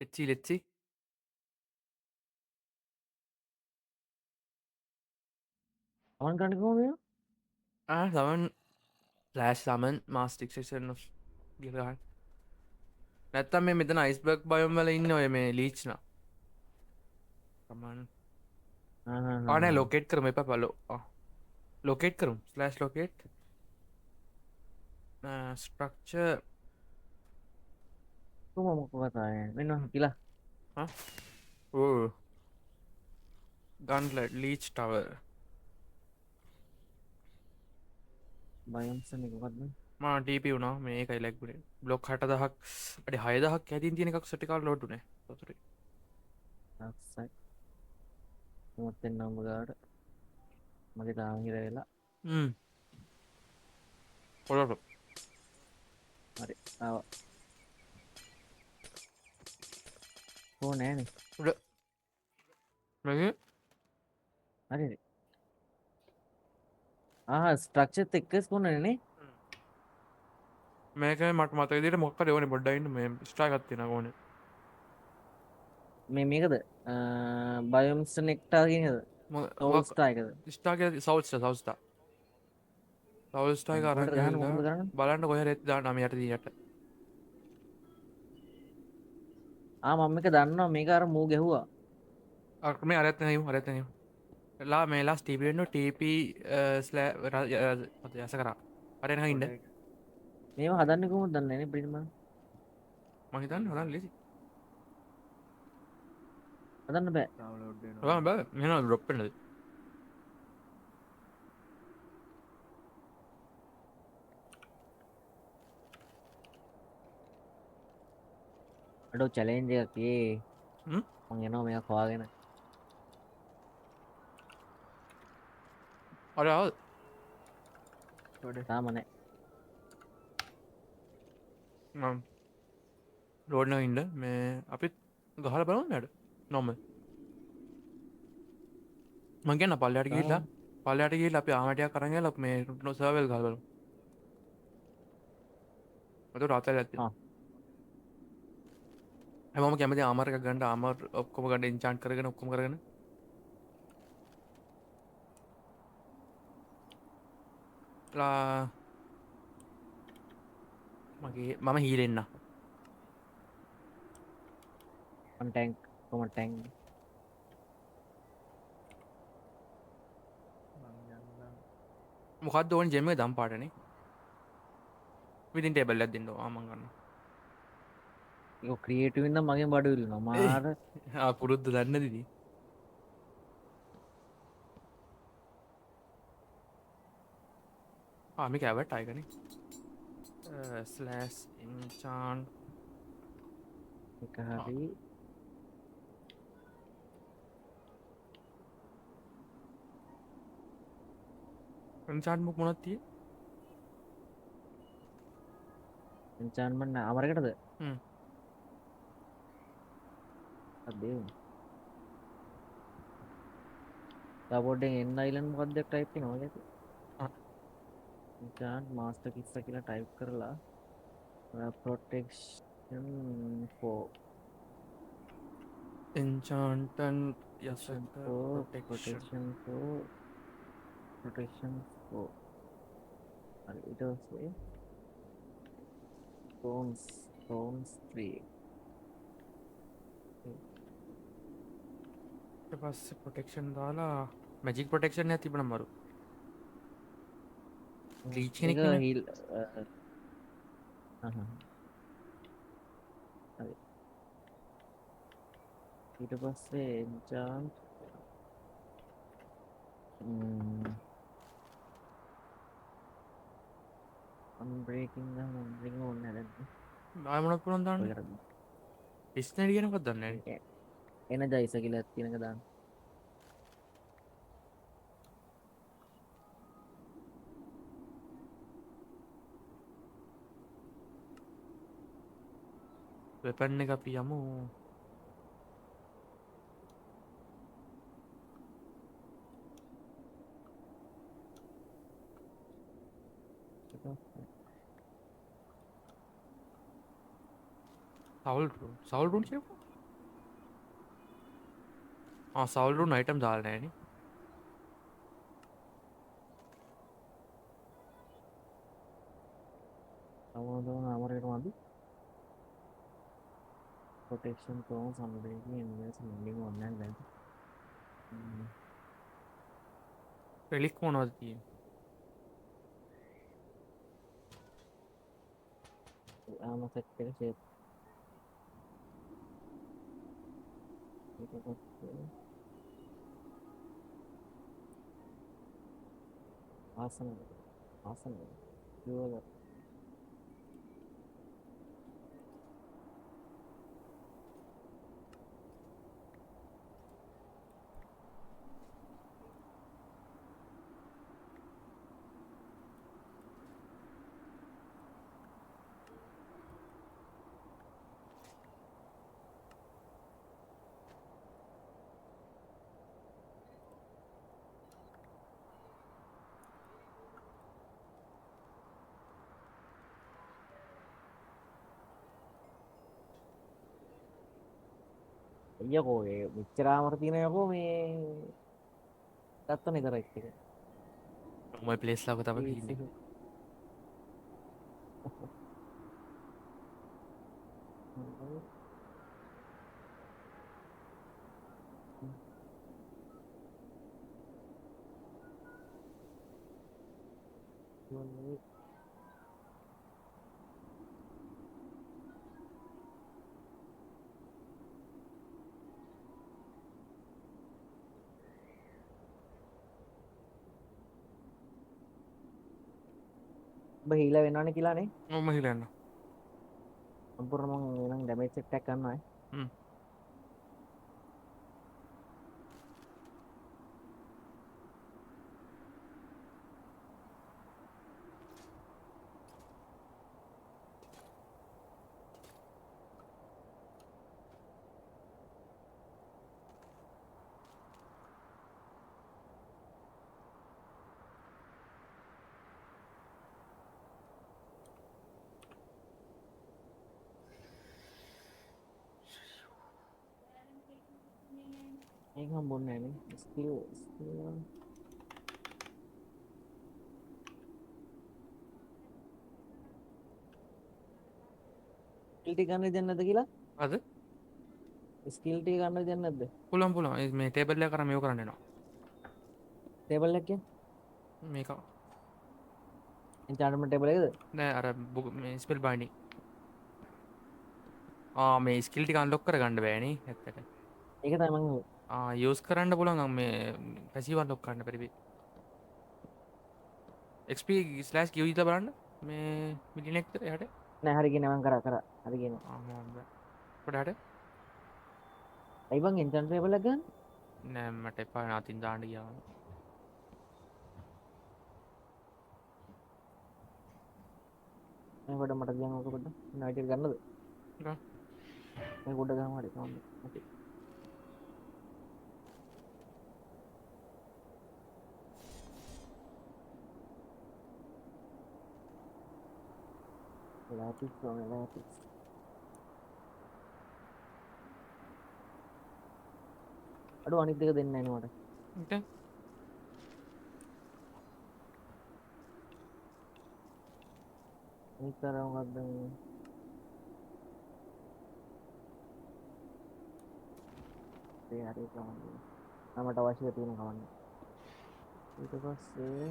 let's see. Aman ගන්න කොහොමද? Summon slash summon master exception of ගිහලා නැත්තම් මේ මෙතන iceberg biome වල ඉන්න ඔය මේ leech නා. Summon. නෑ locate කරමු එපා බලෝ. locate කරමු slash locate structure කොහොම මොකක්ද ආයේ? මෙන්න කිලා. oh gauntlet leech tower බයම්ස් එක මොකක්ද? මා TP වුණා මේකයි ලැග් වුණේ බ්ලොක් 6000ක් අඩි 6000ක් හැදින් තියෙන එකක් සෙට් එකක් ලෝඩ් උනේ සතුටුයි ඩාක්සයි. මොකක්ද නම්බ ගාඩ. මගේ තාම හිර වෙලා. පොළොට හරි. ආවා. ඕ නෑනේ. උඩ මගේ හරි. ස්ට්‍රක්චර්ත් එක්කස් කොන්නනේ. මේක මට මතක විදිහට මොකක් හරි ඕනේ පොඩ්ඩක් ඉන්න මේ ස්ට්‍රා එකක් තියෙනවා ඕනේ මේකද බයම්ස් නෙක්ටා කියනද? සෝල් මොකක් ස්ටා එකද? ස්ටාර් කියලා සවුස්ටා එක අරන් කොහෙටද ගහන්නේ ගිහලා කොහොමද ගහන්නේ? බලන්න කොහෙද දාන්න අපි යට දියට මම එක දන්නවා මේක අර මූ ගැහුවා. මේ අරත් නෙමෙයි ලා මේ ලාස් TP වෙන්න TP යස කරා අරගෙන ඉන්න මේවා හදන්නේ කොහොමද දන්නේ නැහැ නේ බ්‍රිඩ් මම. මම හිතන්නේ හදන්න ලේසි හදන්න බෑ. බෑ මෙහෙම ඩ්‍රොප් වෙන්නද අඩෝ චැලෙන්ජ් එකක් හ්ම් මං එනවා මේක හොයාගෙන. අර ආව තාම නැහැ. මම රෝඩ් එක ඉන්න මේ අපිත් ගහලා බලමු නේද නොර්මල් මං කියන පල්ලයට ගිහිල්ලා අපි ආමටියක් අරන් ගිහලා මේ සර්වර් ගහලා බලමු මට රාත්‍රියේ ඇත්තේ හැමෝම කැමති ආමර් එකක් ගන්න ආමර් ඔක්කොම ගන්න එන්චාන්ට් කරගෙන ඔක්කොම කරගෙන මගේ මම හීලෙන්න ටැන්ක් කොහොම ටැන්ක් මොකක්ද ඕන ජෙම දම් පාටනේ විදින් ටේබල් එකක් දෙන්න ආමන් ගන්න ඒක ක්‍රියේටිව් ඉඳන් මගෙන් බඩු ඉල්ලනවා මාර. පුරුද්ද දන්න දිදි ආමි කැවට අයගන ස්ලස් ඉන්චාන් එක හරි ඉන්චාන්මුක් මොනත්තිය එන්චාන්මන්ට් අමරකටද? හ්ම් අදේ සපෝටෙන් එන්න අයිලන්ඩ් මොකක්ද ටයිප් කරනවා නේද? එන්චාන්ට් මාස්ටර් කිස්ස කියලා ටයිප් කරලා protection for එන්චාන්ටන් Yasa protection for හරි ඊට පස්සේ stones 3 පස්ස පොටෙක්ෂන් දාලා මැජික් පොටෙක්ෂන් තිබන මරු ලීච් කෙනෙක් ඒක නෙමෙයි. හිල් හරි ඊට පස්සේ එන්චාන්ට් අන්බ්‍රේකින් නම් අන්බ්‍රේකින් ඕනේ නැහැ ආයමනක් පුළන් දාන්න දැන්. ස්නඩ කියනකක් දන්න එන ජයිස කියලා තියෙනක දාන්න. වෙපන්න එක අපි යමු සවල් සවල්රුන් කියපු සවල්රුන් අයිටම් දාලනෑන අවුරුදු අමරයට මදි ප්‍රොටෙක්ෂන් තෝන් සම්බේගී ඉන්වස් මිලින් ඔන්නන් දැන් පෙලික් මොනවද තිය ආම සෙට් එක ෂේප් ආසන ආසන දුවල අයියකෝ ඒ මෙච්චරාමර තියෙනයකෝ මේ ගත්ත නිතර එක් එක මයි පලේස් ලක තම ඒස් හින්න එක. ඔබ හීලා වෙනවාන කියලානේ ඔම හිලන්න සම්පුර්ණම නම් ඩැමේජ් සෙට් එකක් ගන්නවා ඒක හම්බුන්නේ නැහනේ ස්කිල් ටික ගන්න දෙන්නේ නැද්ද කියලා අද ස්කිල් ටික ගන්න දෙන්නේ නැද්ද පුලම් පුලන් මේ ටේබල්ල කර යෝ කරන්නවා ටේබල් එකේ මේක එන්චාන්ට්මන්ට් ටේබල් එකද නෑ අර ස්පෙල් බයිඩි මේ ස්කිල්ටි අන්ලොක් කර ගණඩ බෑන ඇත්තට ඒක තමයි මම යස් කරන්න පුලන් මේ පැසිවල් ලොක් කන්න පරිවි එක්ප ස්ලස් කිවීත බලන්න මේ මිලිනෙක්තර යට නෑ හරි කියන මම කර හරි කියන පොඩට ඇයි බං එන්චාන්ට් ටේබල් එක ගන්න නෑමට එපා නාතින් දාන්න කියාව මේ කොට මට ගියන් ඕක පොඩ්ඩක් නයිට් ගන්නද මේ කොට ගන්න හරි ඕකේ ලාටිස් අඩු අනිත් දෙක දෙන්න නැහැ නේ මට අනිත් තරම් මොකක්ද මේ ඒ හරි කවන්නේ මට අවශ්‍ය තියෙන කවන්නේ ඊට පස්සේ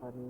හරි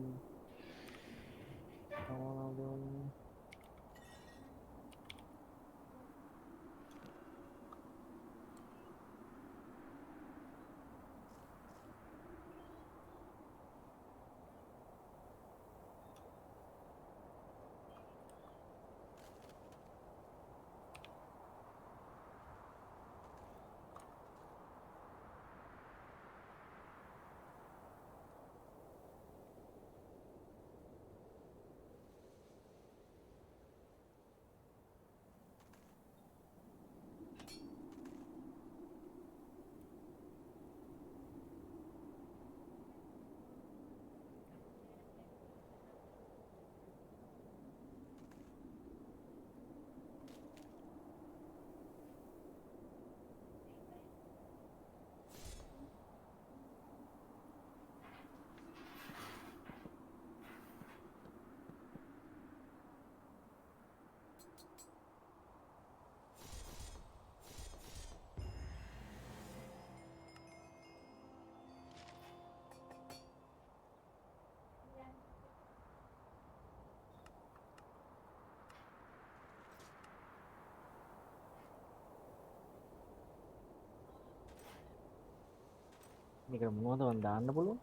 මේකට මොනවද මන් දාන්න පුළුවන්?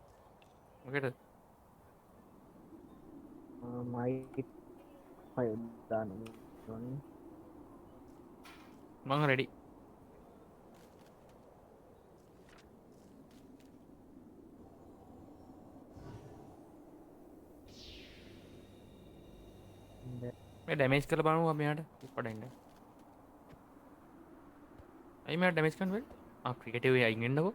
මොකේද? මයි ෆයිල් දාන්න ඕනේ. මං රෙඩි. මේ ඩැමේජ් කරලා බලමු අපි මෙයාට පඩෙන්න. අයි මෙයාට ඩැමේජ් කරන්න බැරි? ක්‍රිකට් එකේ අයින් වෙන්නකෝ.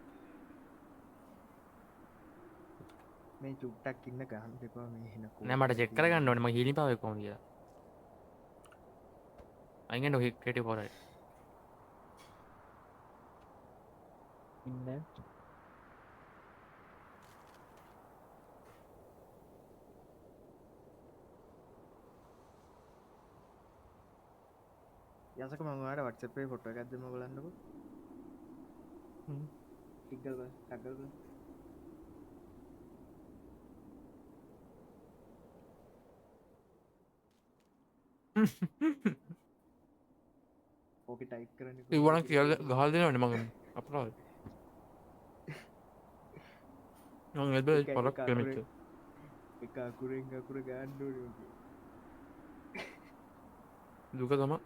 මේ චුට්ටක් ඉන්න ගහන්න එපා මේ එන නෑ මට චෙක් කරගන්න ඕනේ මගේ හීලින් පාවෙ කොහොමද කියලා. අයින් වෙන්න ඔය ක්‍රිකට් එක පොරයි. ඉන්න යසක මම ඔයාලට WhatsApp එකේ ෆොටෝ එකක් දෙන්න බලන්නකෝ ටිකල් ටගල් ඕකේ ටයිප් කරන්න ඉවණ කියලා ගහලා දෙනවනේ මම අපරාධ. මම එබ්බේ පරක් ඩැමේජ්. එක අකුරෙන් අකුර ගන්න ඕනේ ඕකේ දුක තමයි.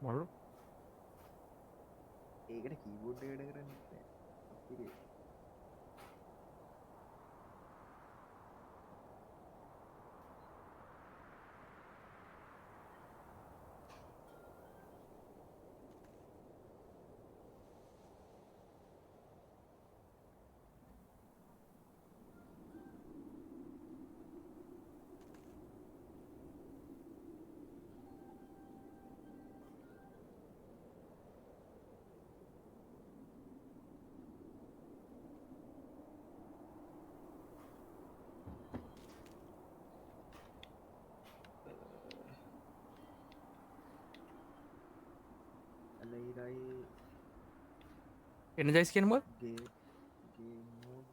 මරු ඒකට කීබෝඩ් එක වැඩ කරන්නේ නැහැ අපිට අලයිරයි එනර්ජයිස් කියන මොකද? ගේ මෝඩ්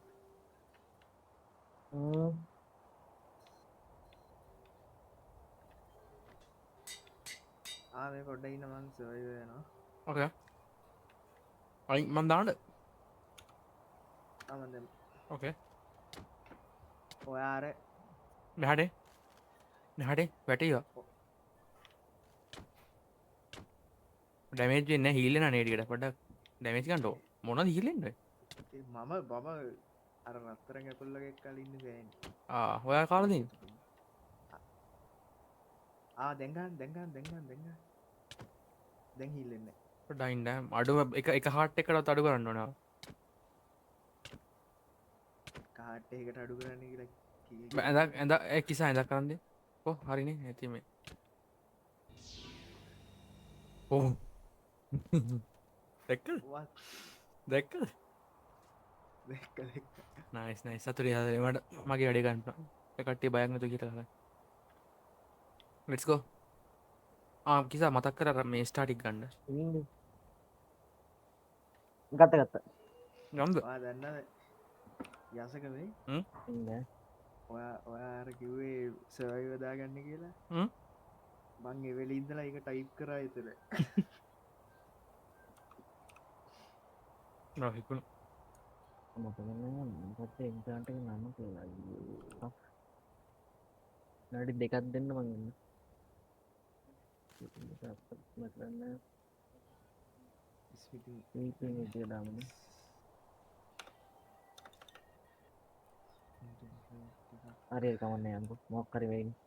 මේ පොඩ්ඩක් ඉන්න මං සර්වර් යනවා ඕකේ. අයින් මන් දාන්න. මම දැන් ඕකේ. ඔයා අර මෙහාට වැටිවා. ඩැමේජ් වෙන්නේ නැහැ හීල් වෙනා නේඩියට පොඩ්ඩක් ඩැමේජ් ගන්නකො. මොනවද හීල් වෙන්නේ? මම අර රත්තරන් ඇපල්ලගේ එක්කලා ඉන්නේ බෑනේ ඔයා කාලා දෙන්නේ? දැන් ගන්න දැන් හීල්ලෙන්නේ පොඩ්ඩක් ඉන්න. අඩුම එක හાર્ට් එකකටවත් අඩු කරන්න ඕනේ. කාට් එකකට අඩු කරන්න කියලා ඇඳ කිසා ඇඳක් කරන්නේ. ඔව් හරිනේ ඇති මේ. ඔව්. දැක්කද? දැක්කද? දැක්ක නයිස් නයිස් සතුටුයි හදේ මට මගේ වැඩේ ගන්න. ඒ කට්ටිය බයක් නැතුව කියලා කරා. let's go. කිසා මතක් කර මේ ස්ටාටික් ගන්න. ගත්ත ගම්ද? ඔයා දන්නවද යසක වෙයි ඉන්න ඔයා අර කිව්වේ සර්වර් දාගන්න කියලා මං එවෙල ඉඳලා ඒක ටයිප් කරා එතන හිකුණු මොකද ඉන්ටර්නෙට් එක නම කියලා නඩි දෙකක් දෙන්න මං ඉන්න ස්විටින් එක දාමන හරි කමන්න යන්නකො මොකක් හරි වෙයිනේ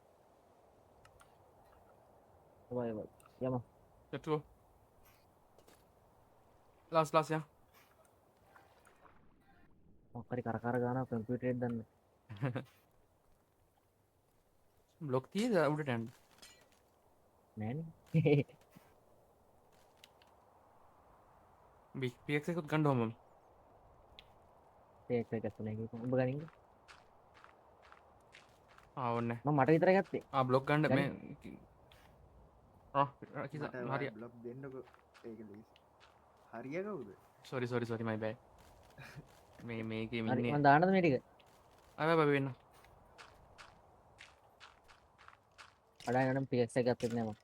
යම let's go. last යා. මොකක් හරි කර ගාන කම්පියුටර් එකේ දාන්න බ්ලොක් තියද උඩට යන්න. නෑනේ බිග් PX එකත් ගන්න ඕම. ඒක එකක් තුනේ උඹ ගනින්න ඕනේ. මම මට විතර ගත්තේ බ්ලොක් ගන්න මේ කිසා හරිය. බ්ලොග් දෙන්නකො ඒක හරිය කවුද sorry my bad. මේකේ හරි ඉන්නේ. මම දාන්නද මේ ටික බබ වෙන්න. අඩා යනම් PX එක ගත්තේ නෑ මම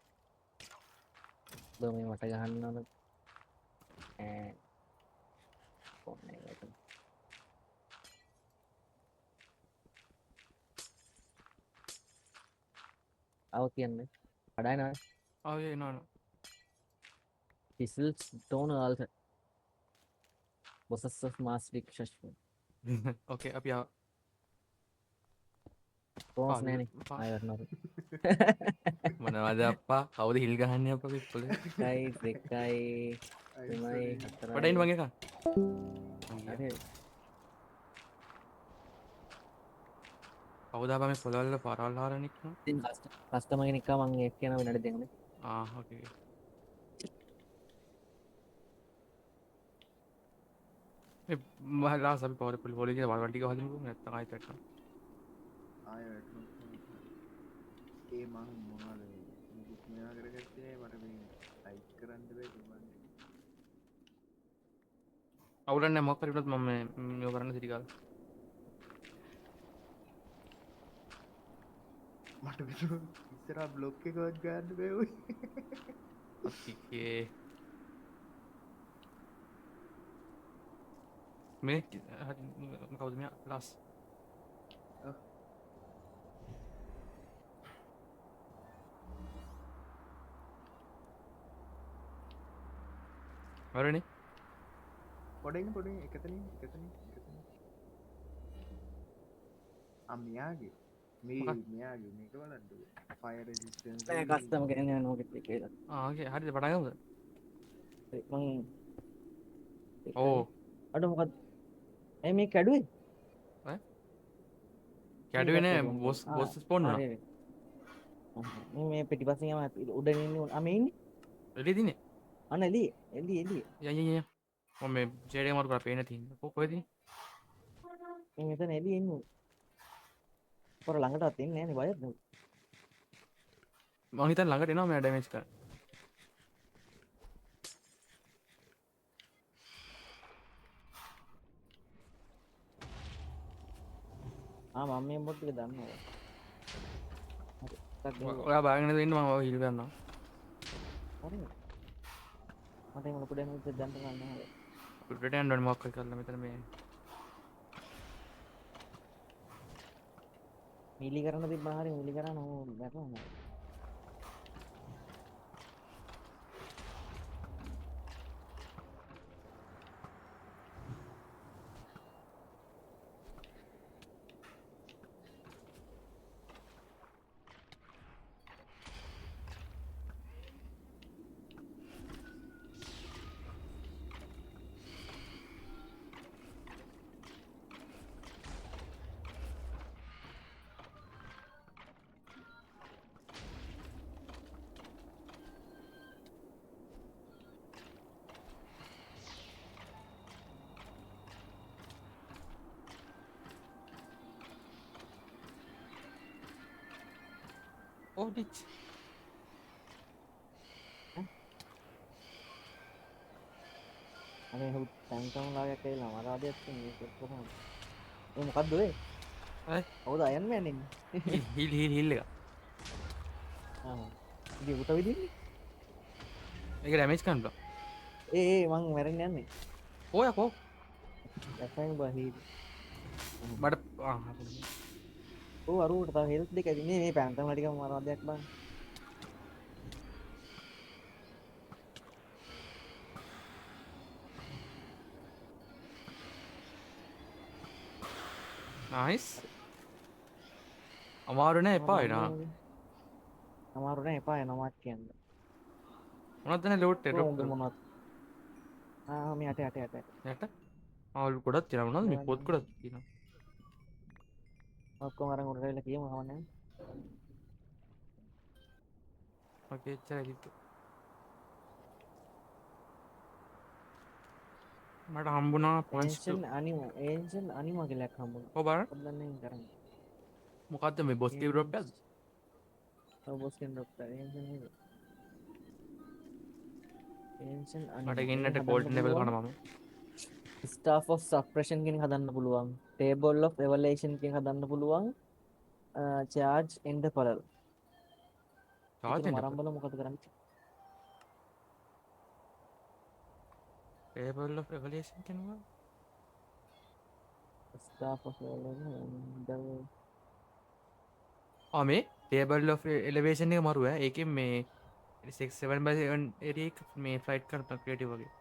දෝ මේ මට ගහන්න ඕන ෆෝන් එකට. ආව කියන්නේ. කඩායනවා. ආවේ එනවන Whistles tone also. Bosses of mass successful. ඕකේ අපි ආවා. Phones පාලු- නෑනේ. පා- ආයෙ වටනවා. මොනවද අප්පා කවුද හිල් ගහන්නේ අප්පා පිට්ටොලේ එකයි දෙකයි තුනයි හතරයි. වඩයින් වගේ එකක් හරි. කවුද අප්පා මේ පොළවල් වල පාරවල් හරන එක ඉතින් කස්ටමර් කෙනෙක් ආව මම එක් යන වෙනඩ දෙන්නේ. ඕකේ මේ මහලා අපි පොර පොලිසිය වලවල් ටික හදමුකෝ නැත්තම් ආයෙත් වැටෙනවා ආය ඒ මං මොනවද මුකුත් මෙයා කරගත්තේ මට මේ ලයික් කරන්න බෑ මන් අවුලක් නැහැ මොකක් හරි වුණොත් මම මේව කරන්න සිටි කාලා මට ඉස්සරහ බ්ලොග් එකවත් ගන්න බෑ ඔය ඔකේ මේ කවුද මෙයා ලාස් වරනේ පොඩෙන් එකතනින් මෙයාගේ මේ මොකක්ද? මෙයාගේ මේක බලන්න ෆයර් රෙසිස්ටන්ස් නෑ කස්ටමර් කෙනෙක් යනවා නොගෙත් කියලා. ඕකේ හරිද පටන් ගමුද මං ඕ අඩ මොකද ඇයි මේ කැඩුවේ? කැඩුවේ නෑ බොස් ස්පොන්න හරි හරි. මේ පිටිපස්සෙන් යම උඩින් ඉන්නේ අම ඉන්නේ. එළිය දිනේ අන්න එළිය එළිය. යය මම මේ ජේඩේ මාරු කරලා පේන තියෙන්නේ කොහෙද මේ මෙතන එළිය ඉන්නේ. පොර ළඟටවත් එන්නේ නෑනේ බයද? මං හිතන්නේ ළඟට එනවා මම ඩැමේජ් කරන්න මම මේ බොට් ටික දන්නවා. හරි. ටක් ගහුවා. ඔයා බාගෙන ඉන්න මම ඔය හිල් ගන්නවා හරි. මට එහෙම ලොකු ඩැමේජ් එකක් දැන් ගන්න නැහැ. උඩට යන්න ඕනේ මොකක් හරි කරලා මෙතන මේ මීලි කරන්න තිබ්බා හරි මීලි කරා නෝ බැලුවා. ඕ ඩිච් අනේ හුත් ටැන්කම් ලාගයක් කියලා මරාදයක් තියෙන මේක කොහොමද? ඒ මොකද්ද ඔය? ඈ කවුද අයන් මෑන් ඉන්නේ? හිල් එක ඉතින් උට විදින්නේ? ඒක ඩැමේජ් කරන්න බෑ ඒ මං මැරෙන්න යන්නේ. ඔය කෝ දැක්කම බහී. මට ඔව් අරුවට තව හෙල්ත් දෙක ඇදින්නේ මේ පැන්තම් ටික මරාදයක් බං. නයිස් අමාරු නෑ එපා වෙනවා අමාරු නෑ එපා යනවාත් කියන්න. මොනවද දැන් ලෝට් එක උඹ මොනවද? මේ යට යට ආවල් ගොඩක් තියෙනවා මොනවද මේ පොත් ගොඩක් තියෙනවා ඔක්කොම අරන් උඩට වෙලා කියමු කවන්නේ. ඔකේ එච්චරයි කිව්වේ මට හම්බුණා ඒන්ෂන් අනිමා කියලා එකක් හම්බුණා. ඔය බලන්න පොඩ්ඩක් කරන්න. මොකද්ද මේ බොස් කේ ඩ්‍රොප් එකක්ද ඔව් බොස් කෙන් ડોක්ටර් ඒන්ෂන් නේද? ඒන්ෂන් මට ගෙන්නට ගෝල්ඩ් ලෙවල් කරනවා මම ස්ටාෆ් ඔෆ් සප්‍රෙෂන් කෙනෙක් හදන්න පුළුවන්. ටේබල් ඔෆ් එවලුේෂන් කෙනෙක් හදන්න පුළුවන්. චාර්ජ් එන්ඩ් පලල්. තාජ් මරම්බල මොකද කරන්නේ? ටේබල් ඔෆ් එවලුේෂන් කියනවා ස්ටාෆ් ඔෆ් මේ ටේබල් of එලවේෂන් එක මරුව ඒකෙන් මේ 6/7 එරිය මේ ෆ්ලයිට් කරන ක්‍රියේටිව් වගේ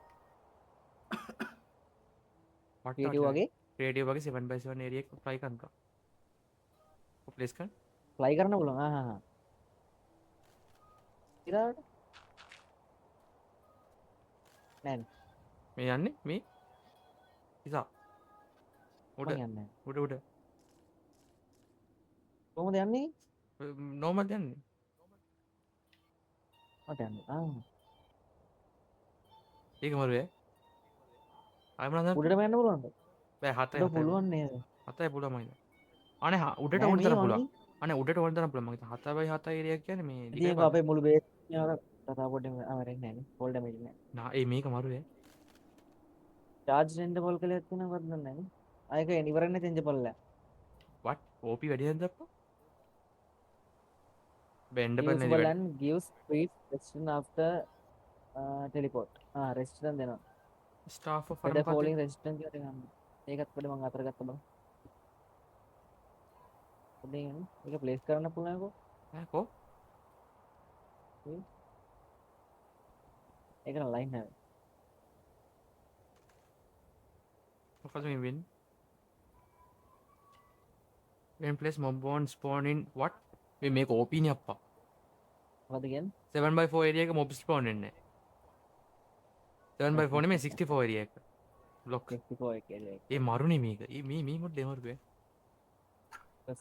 ක්‍රියේටිව් වගේ ක්‍රියේටිව් වගේ 7/7 එරිය එක ෆ්ලයි කරනවා ප්ලේස් කරන්න ෆ්ලයි කරන්න පුළුවන් ඉරාට නෑ මේ යන්නේ මේ නිසා උඩ මං යන්නේ උඩ උඩ කොහොමද යන්නේ නෝමල් යන්නේ මට යන්න ඒක මරුවේ අයමනද උඩට යන්න පුළුවන්ද බෑ හතයි උඩ පුළුවන් නේද හතයි පුළුවන්මයිද අනේ උඩට නෑ ඕන මේ තරම් වගේ. පුළුවන් අනේ උඩට ඕන තරම් පුළුවන් මම 7/7 එරියක් කියන්නේ මේ ඉතින් දිගයි ඒක අපේ මුළු බේස් එකම කතා පොඩ්ඩක් අමරෙන්නේ නෑනේ ෆෝල් ඩැමේජ් නෑ නා ඒ මේක මරුවේ චාර්ජ් රෙන්ඩ් බෝල් කලයක් තියෙනවා වද නෑනේ ආයක ඉවරන්නේ චෙන්ජ් පල්ලා what OP වැඩි නැද්ද අප්පා බෙන්ඩබල් නැති usable වැඩි and gives speed restriction after teleport resistance දෙනවා ස්ටාෆ් ඔෆ් weather මොකක්ද falling resistance කියලා ගන්න ඒකත් පොඩි මම අතර ගත්තා බලන්න පොඩි ඒක ප්ලේස් කරන්න පුළුවන් නේකෝ ඈ කො ඒක නම් ලයින් නැහැ මොකද මේ වෙන්නේ when place mob on spawn in what මේ මේක OP නේ අප්පා මොකද කියන්නේ 7/4 එරිය එක මොබ් ස්පෝන් වෙන්නේ 7/4 නෙමෙයි 64 එරිය එක බ්ලොක් 64 එක කියලා ඒ මරුනේ මේක මේ මොඩ් දෙමරුවේ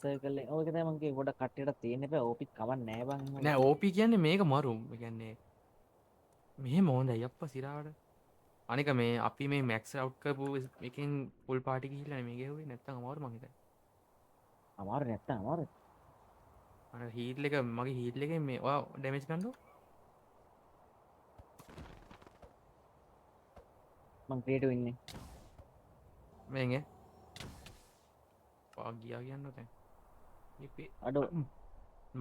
සර්කල් එක ඔය තමයි මම කිව්වේ පොඩක් කට්ටියට තියෙන්න එපා ඕපි කවන්න නෑ බං නෑ OP කියන්නේ මේක මරු ඒ කියන්නේ මෙහෙම හොඳයි අප්පා සිරාවට අනික මේ අපි මේ මැක්ස් අවුට් කරපු එකෙන් ෆුල් පාටි ගිහිල්ලා මේ ගෙවුවේ නැත්තම් අමාරු මං හිතන්නේ අමාරු නැත්තම් අමාරු අර හීල් එක මගේ හීල් එකෙන් මේ ඔයා ඩැමේජ් ගන්නව මං ක්‍රියේටිව් ඉන්නේ මේගේ පා ගියා කියන්න දැන් ඉපි අඩෝ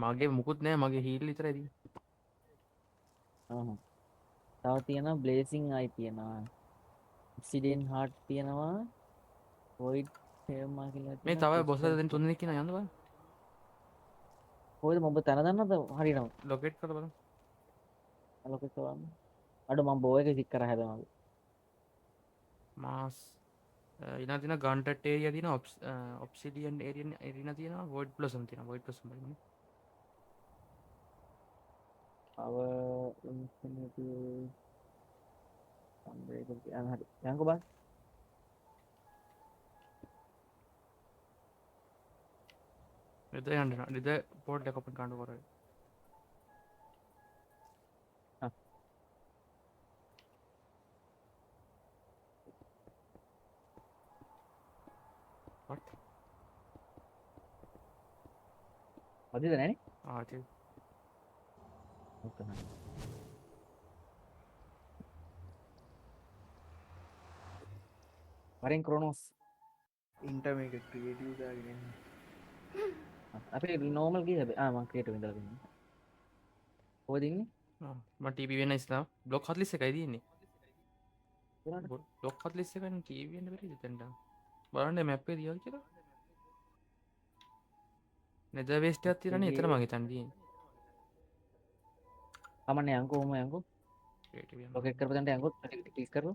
මගේ මුකුත් නෑ මගේ හීල් විතරයි තියෙන්නේ තව තියෙනවා බ්ලේසිං අයි තියෙනවා ඔක්සිඩන් හාට් තියෙනවා වොයිඩ් ෆේමා කියලා මේ තව බොස් දෙන්න තුන් දෙනෙක් ඉන්නවා යන්න බලන්න කොහෙද මොබ තන දන්නවද හරියටම ලොකේට් කරලා බලන්න ලොකේට් කරන්න අඩෝ මම බෝ එක සික් කරා හැදනවා මාස් ඊළඟ තියෙන ගන්ටට් ඒරියා තියෙනවා ඔබ්සිඩියන් එරිනා තියෙනවා වොයිඩ් බ්ලොසම් තියෙනවා වොයිඩ් බ්ලොසම් බලන්න අව ඉන්ෆිනිටි අම්බ්‍රේකර් යන හරි යන්කෝ බං ඉත යන්න ඉත පෝට් එක ඔපන් කරන්න කරේ what වදිද නෑනේ ආති ඔතන වරෙන් ක්‍රොනෝස් ඉන්ට මේක ක්‍රියේටව් දාගෙන අපේ නෝමල් ගිය හැබැයි මම ක්‍රියේටිව් ඉඳලා තින්නේ කොහෙද ඉන්නේ මම ටීවී වෙන ඉස්ලා බ්ලොක් 41 එකයි තියෙන්නේ කොහොමද බ්ලොක් 41 එකෙන් ටීවී වෙන්න බැරිද දැන්ට බලන්න මැප් එක දියල් කියලා නෙදර් වෙස්ට් එකක් තියෙනනේ එතන මම හිතන්නේ තියෙන්නේ කමන්නේ යන්කෝ ඔම යන්කෝ ක්‍රියේටිව් යන්න ලොකේට් කරපු තැනට යන්කෝ ක්ලික් කරපු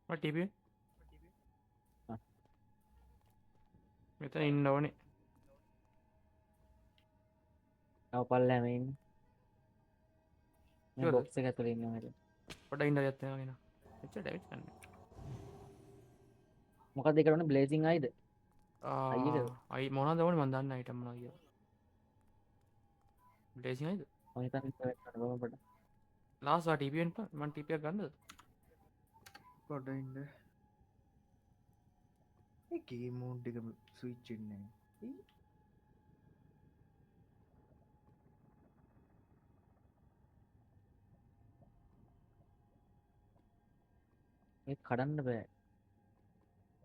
මම ටීවී ආ. මෙතන ඉන්න ඕනේ ආව පල්ලෑම ඉන්නේ මේ ඉවරද? බොක්ස් එක ඇතුලේ ඉන්නවා නේද පොඩ්ඩක් ඉන්න දෙයක් තියෙනවා නේද එච්චර ඩැමේජ් ගන්න මොකක්ද ඒක කරන්නේ බ්ලේසිං අයිද අයියද? අයි මොනවද ඕනේ මම දන්නේ අයිටම් මොනවද කියලා බ්ලේසිං අයිද මම හිතන්නේ ඉස්සරහට කරන්න බෑ පොඩ්ඩක් ලාස්ට් ආ ටීපී වෙන්න මම ටීපී එකක් ගන්නද පොඩ ඉන්න ඒ මෝන්් එක ස්විච්චෙන්නේ ඒක කඩන්න බෑ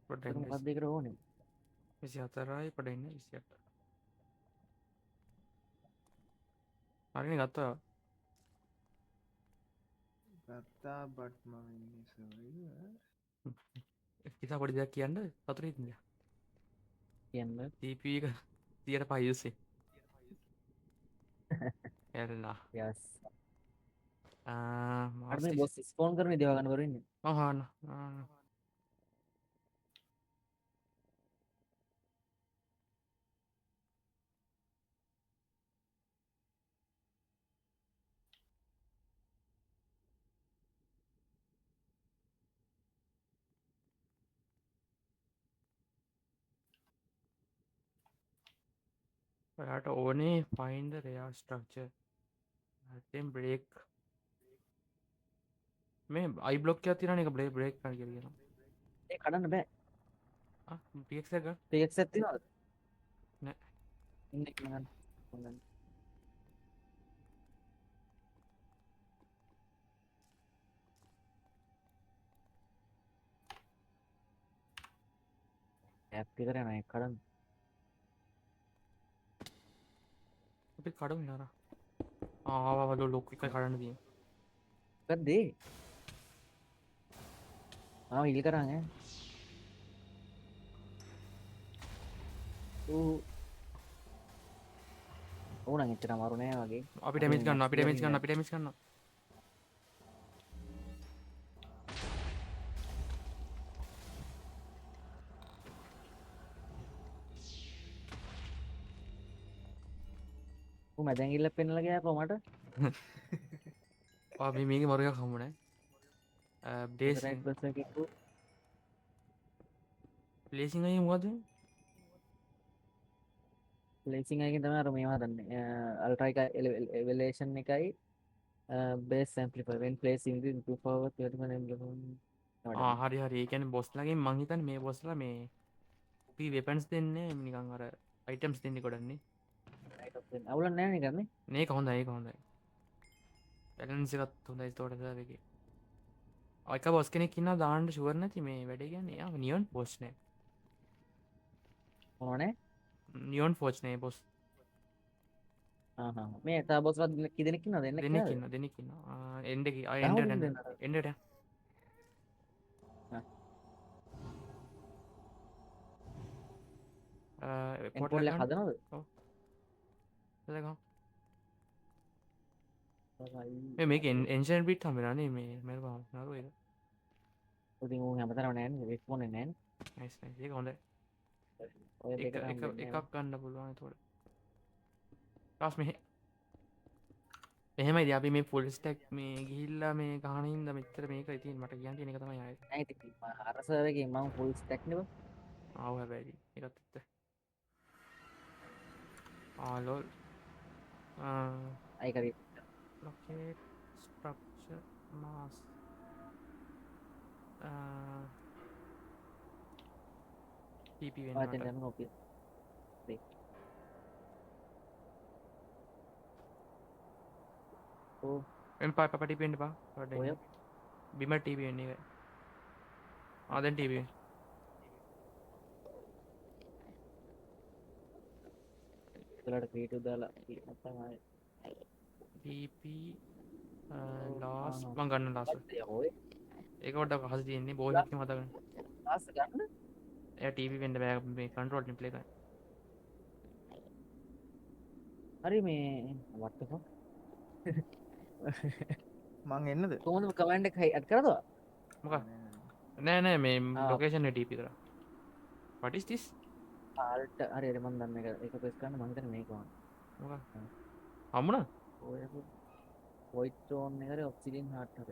පොඩ්ඩක් ඒක ඉන්න මොකක්ද ඒකට ඕනේ 24යි පොඩ්ඩක් ඉන්න 28 හරිනේ ගත්තා ගත්තා බට් මම ඉන්නේ සර්වයිවර්. ඉතා පොඩි දෙයක් කියන්න සතුර ඉතිද කියන්න TP එක 105 යුසේ එල්ලා යස් අර මේ මාස්ටි බොස් ස්පෝන් කරන දේව ගන්න බරින්නේ මහන්න ඔයාට ඕනේ ෆයින්ද රයා ස්ට්‍රක්චර් ඇතෙන් බ්‍රේක් මේ අයි බ්ලොක් තිරන එක බ්ලේ බ්‍රේක් කර කියෙන ඒ කඩන්න බෑ පික් එක පේක්ස් ඇතිනවද නෑ ඉන්න එක ගන්න හොඳයි ඇප් එක කරන එක කඩන්න අපි කඩු නාර ආවල ලොක්ක එක කඩන්න දී ගත්දේ ඉල් කරන්න ඕන එච්චර මරුණෑ වගේ අපිට මිස් ගන්න අපිට මිස් ගන්න අපිට මිස් ගන්න මැදැගිල්ල පෙන්නලගේ කොමට මේක මරුය කමුණේ බේස් ලේසින් අයි මොකද ලේසිං අයකින් තම අර මේවා දන්න අල්ටයික එවලේෂන් එකයි බේස් සැම්පලිපෙන් පලේස් ඉදි හරි හරි ඒකැන බොස්ලගේ මංහිතන් මේ බොස්ල මේ පී වෙපන්ස් දෙන්නේ නිකං අර අයිටම්ස් දෙන්නේ කොඩන්නේ අවුල නෑන කරන්නේ ඒක හොඳ ඒක හොඳයි පැලන්සිකත් හොඳයි තෝටදගේ ඔයක බොස් කෙනෙක් කින්න දාන්නට ශුවරනැති මේ වැඩ ගැන්න නියොන් පෝස්්නය ඕනේ නියොන් ෆෝච්නය බොස් මේ තා බොස්වත් කිදෙනෙක් න දෙන්න දෙනෙකින්න දෙනෙකින්න එන්ඩ එන්ඩට පොටල හදනද මේක එන්ෂන් පිට් හමිරනේ මේ මෙ නරුව එක උති හැමතර නෑන් වෙස්පොන නෑන් ඒ හොඳ එකක් ගන්න පුළුවන් තොට පස් මෙහ එහෙම අපි මේ ෆුල් ස්ටක් මේ ගිල්ලා මේ ගානින්ද මෙතර මේක ඉතින් මට කියන්න එක තමයි අරසගේ මං පුල් ටක්නව ආව හැබැයි එකත් එත්ත ආලෝල් අයිකර rocket structure mass TP වෙන්න නොප පා පටි පෙන්ට පා බිම ටීප වෙන්නේ එක ආදැන් ටීප ලට පීටු දාලා තමයි TP ලාස් මං ගන්න ලාස ඔය ඒකට හස තියන්නේ බෝහික මතගන්න ආස ගන්න එය ටීප වෙන්ඩ බෑ මේ කන්ටරෝල් ප්ලේ එක හරි මේ වටක මං එන්නද කොහොඳ කමන්ඩ හයි ඇත් කරදවා මොක නෑ නෑ මේ ලොකේෂන් ටීපි කර පටිස්තිස් ආල්ට හරි එරමන් දන්න එක පෙස්කන්න මහිතන මේකවා මොක හම්මුණ ඔය ඔයිටෝන් එකට ඔක්සිලින් හටර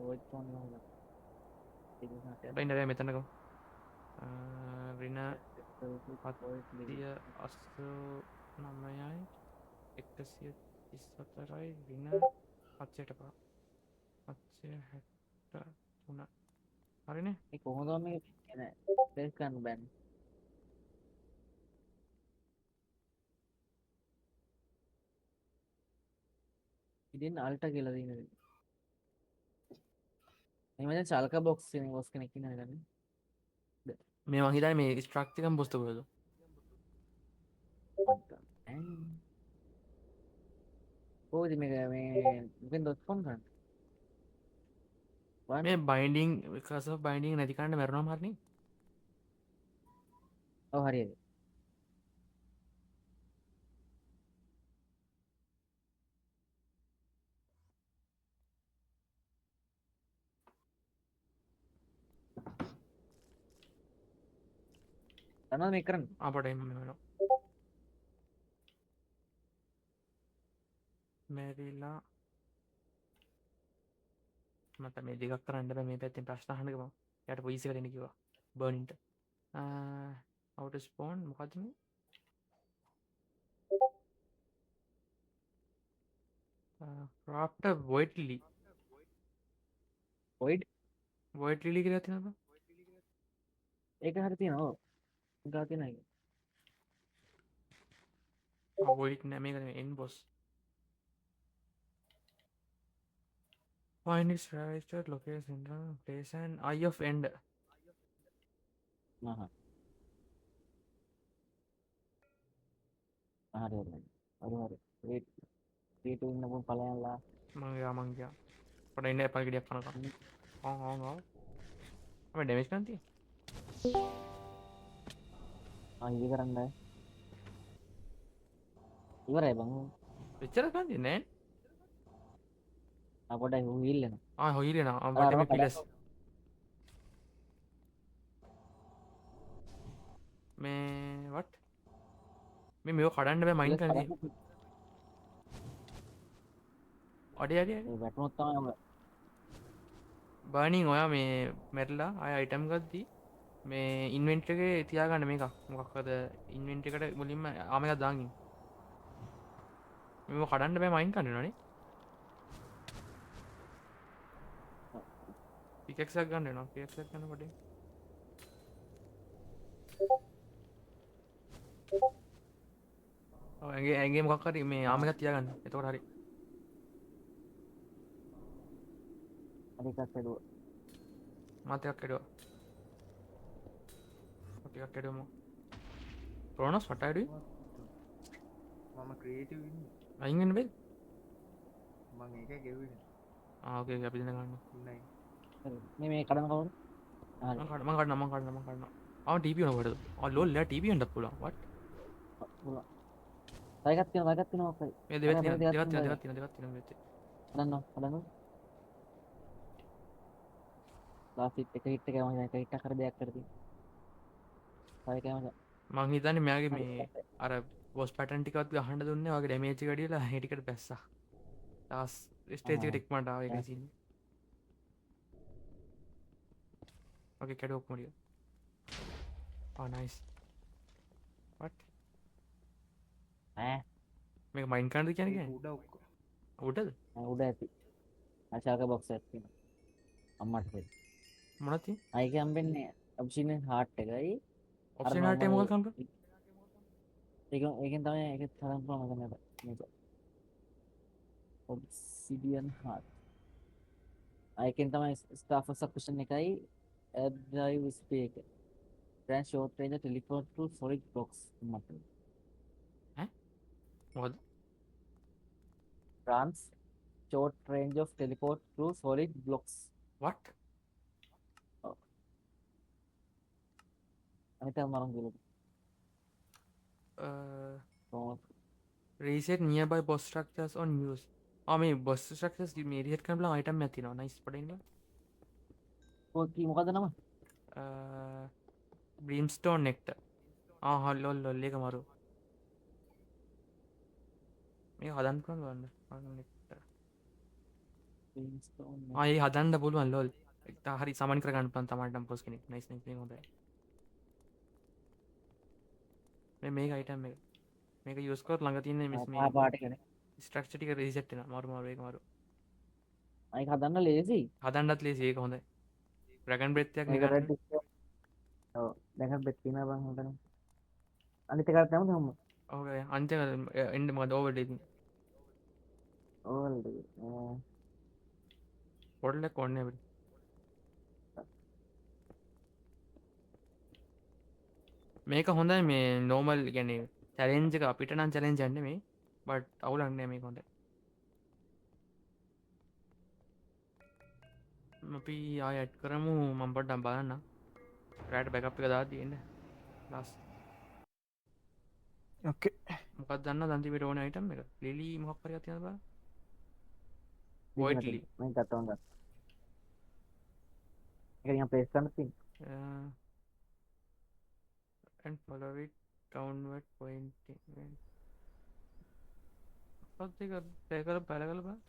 ඔයිටෝන් ඉන්නද මෙතනක රින පත්තිය අස්සු නම්මයයි 134යි වින පත්සයට පා පත්සය 73 හරිනේ කොහොදම පෙස්කන්න බැන් ඉතින් අල්ට කියලදන එම චල්ක බොක්ස් ොස් කෙනෙක් ගන්න මේ මහිතන මේ ස්ට්‍රක්තිකම් බොස්තුකද කොහොමද මේක මේ මොකෙන්ද ඔස්පොන් කරන්නේ? බලන්න. මේ බයින්ඩිං කස බයින්ඩිං නැතිකන්න මැරුණම් හරන්නේ ඔව් හරියට. දන්නවද මේක කරන්නේ? අපට එම වෙන මැරිලා මත මේ දෙකක් කරන්න බෑ මේ පැත්තෙන් ප්‍රශ්න අහන්නකම යට පොලිසිය කරන්න කිව්වා බර්නින්ට අවුට ස්පෝන් මොකද මේ ක්‍රාප්ට වොයිට්ලි වොයිඩ් වොයිට් ලිලි කියලා තියෙනවා ඒක හරි තියෙනවා. ඔව්. ගා තියෙනවා ඒක. වොයිට් නෑ මේක නෙමෙයි එන් boss find its registered location place and eye of end හා. හරි හරි. හරි. වේට්. වේට් ඉන්න මොන් ඵලයන්ලා. මං ගියා පොඩ ඉන්න එපා ගෙඩියක් කනකම් ඔව් අපි ඩැමේජ් කරන් තියෙන්නේ ඉවි කරන්න. ඉවරයි බං. එච්චර කරන් තියෙන්නේ පොඩ්ඩක් හුවිල් වෙනවා. හොයිලෙන අපට මේ පිලස් මේ වට මේ කඩන්න බෑ මයින් කරන්නේ අඩේ අඩේ ඒ වැටුනොත් තමයි බර්නිං ඔයා මේ මැරලා අය අයිටම් ගත්දී මේ ඉන්වෙන්ට් එකේ තියාගන්න මේක මොකක්ද ඉන්වෙන්ට් එකට මුලින්ම ආම එකක් දාගන්න මේව කඩන්න බෑ මයින් කරන්නනේ පිකෙක්ස් එකක් ගන්න වෙනවා පිකෙක්ස් එකක් ගන්න කොටේ ඔව් ඇඟේ මොකක් හරි මේ ආම එකක් තියාගන්න එතකොට හරි අනිකක් ඇදුවා. මත එකක් කැඩුවා ටිකක් කැඩුවම ප්‍රෝනස් what are you doing මම ක්‍රියේටිව් ඉන්නේ අයින් වෙන්න බෑ මං ඒක ගෙව්වේ ඕකේ අපි දෙන්න ගන්න නෑ මේ කඩන කවුරු? හරි. මං කඩන ආ ටීපී වෙනකොට ලෝල් ලා ටීපී වෙන්නත් පුළුවන් what තයිගත් තියෙනවා ඔකයි. මේ දෙවත් තියෙනවා මෙතේ හදන්න. ලාස්ට් එක හිට් එක මම එක හිට් කර දෙයක් කරදී. තයි කෑමද? මං හිතන්නේ මෙයාගේ මේ අර බොස් පැටර්න් ටිකවත් ගහන්න දුන්නේ වගේ ඩැමේජ් එක වැඩිලා ඒ ටිකට බැස්සා ලාස් ස්ටේජ් එකට ඉක්මනට ආව ඒක සීන් ඕකේ කැඩුවක් මොඩිය නයිස් what මේක මයින් කරන්නද කියන්නේ උඩ ඔක්කො උඩද උඩ ඇති. අචාක බොක්ස් එකක් තියෙනවා. අම්මට දෙන්න. මොනවද තියෙන්නේ අයික හම්බෙන්නේ ඔබ්සිඩියන් හાર્ට් එකයි. ඔප්ෂන් හාට් එක මොකක්ද කම්ප්ලීට් ඒකෙන් තමයි ඒක තරම් පුළුවන් මම මේක. Obsidian heart. අයිකෙන් තමයි ස්ටාෆ් සක්ෂන් එකයි drive speak. Trans short range teleport to solid blocks මත. මොකද Trans short range of teleport to solid blocks. what අනිත මරන් ගිලු. reset nearby boss structures on use මේ boss structures මේ reset කරන්න බලන් item එකක් තියෙනවා nice පඩින්න ඔකී මොකද නම? brimstone nectar ලොල් ඒක මරු මේ හදන්න පුළුවන් බලන්න nectar ඒ හදන්න පුළුවන් ලොල් හරි සමන් කරගන්න පුළුවන් තමයි පොස් කෙනෙක් nice nice මේක හොඳයි මේක item එක මේක use කරොත් ළඟ තියෙන මේ පාට කෙනෙක්. structure ටික reset වෙනවා මරු ඒක මරු අයික හදන්න ලේසි. හදන්නත් ලේසි ඒක හොඳයි dragon breath එකක් මේක නිකන් රෙඩ්. ඔව් දැන් බෙත් තියනවා බං හොඳට. අනිත් එකත් තමයි හම්බ. ඕකේ අන්තිම එන්න මොකද ඕවර් ඉතින් ඕල්ඩ්. පොඩ්ඩක් කොන්නේ අපිට මේක හොඳයි මේ නෝමල් කියන්නේ චැලෙන්ජ් එක අපිට නම් චැලෙන්ජ් යන්නේ මේ බට් අවුලක් නෑ මේක හොඳයි අපි ආය ඇඩ් කරමු මම පොඩ්ඩක් බලන්න රෑට බැකප් එක දාලා තියෙන්න ලාස් ඕකේ මොකක්ද දන්න දන්තිමට ඕන අයිටම් එක ලිලි මොකක් හරි එකක් තියෙනවද බලන්න වොයිට් ලිලි මම ගත්තා හොඳ. ඒක නිකන් ප්ලේස් කරන්න තියෙන. and follow it downward pointing මොකක්ද ඒක ප්ලේ කරලා බලන්න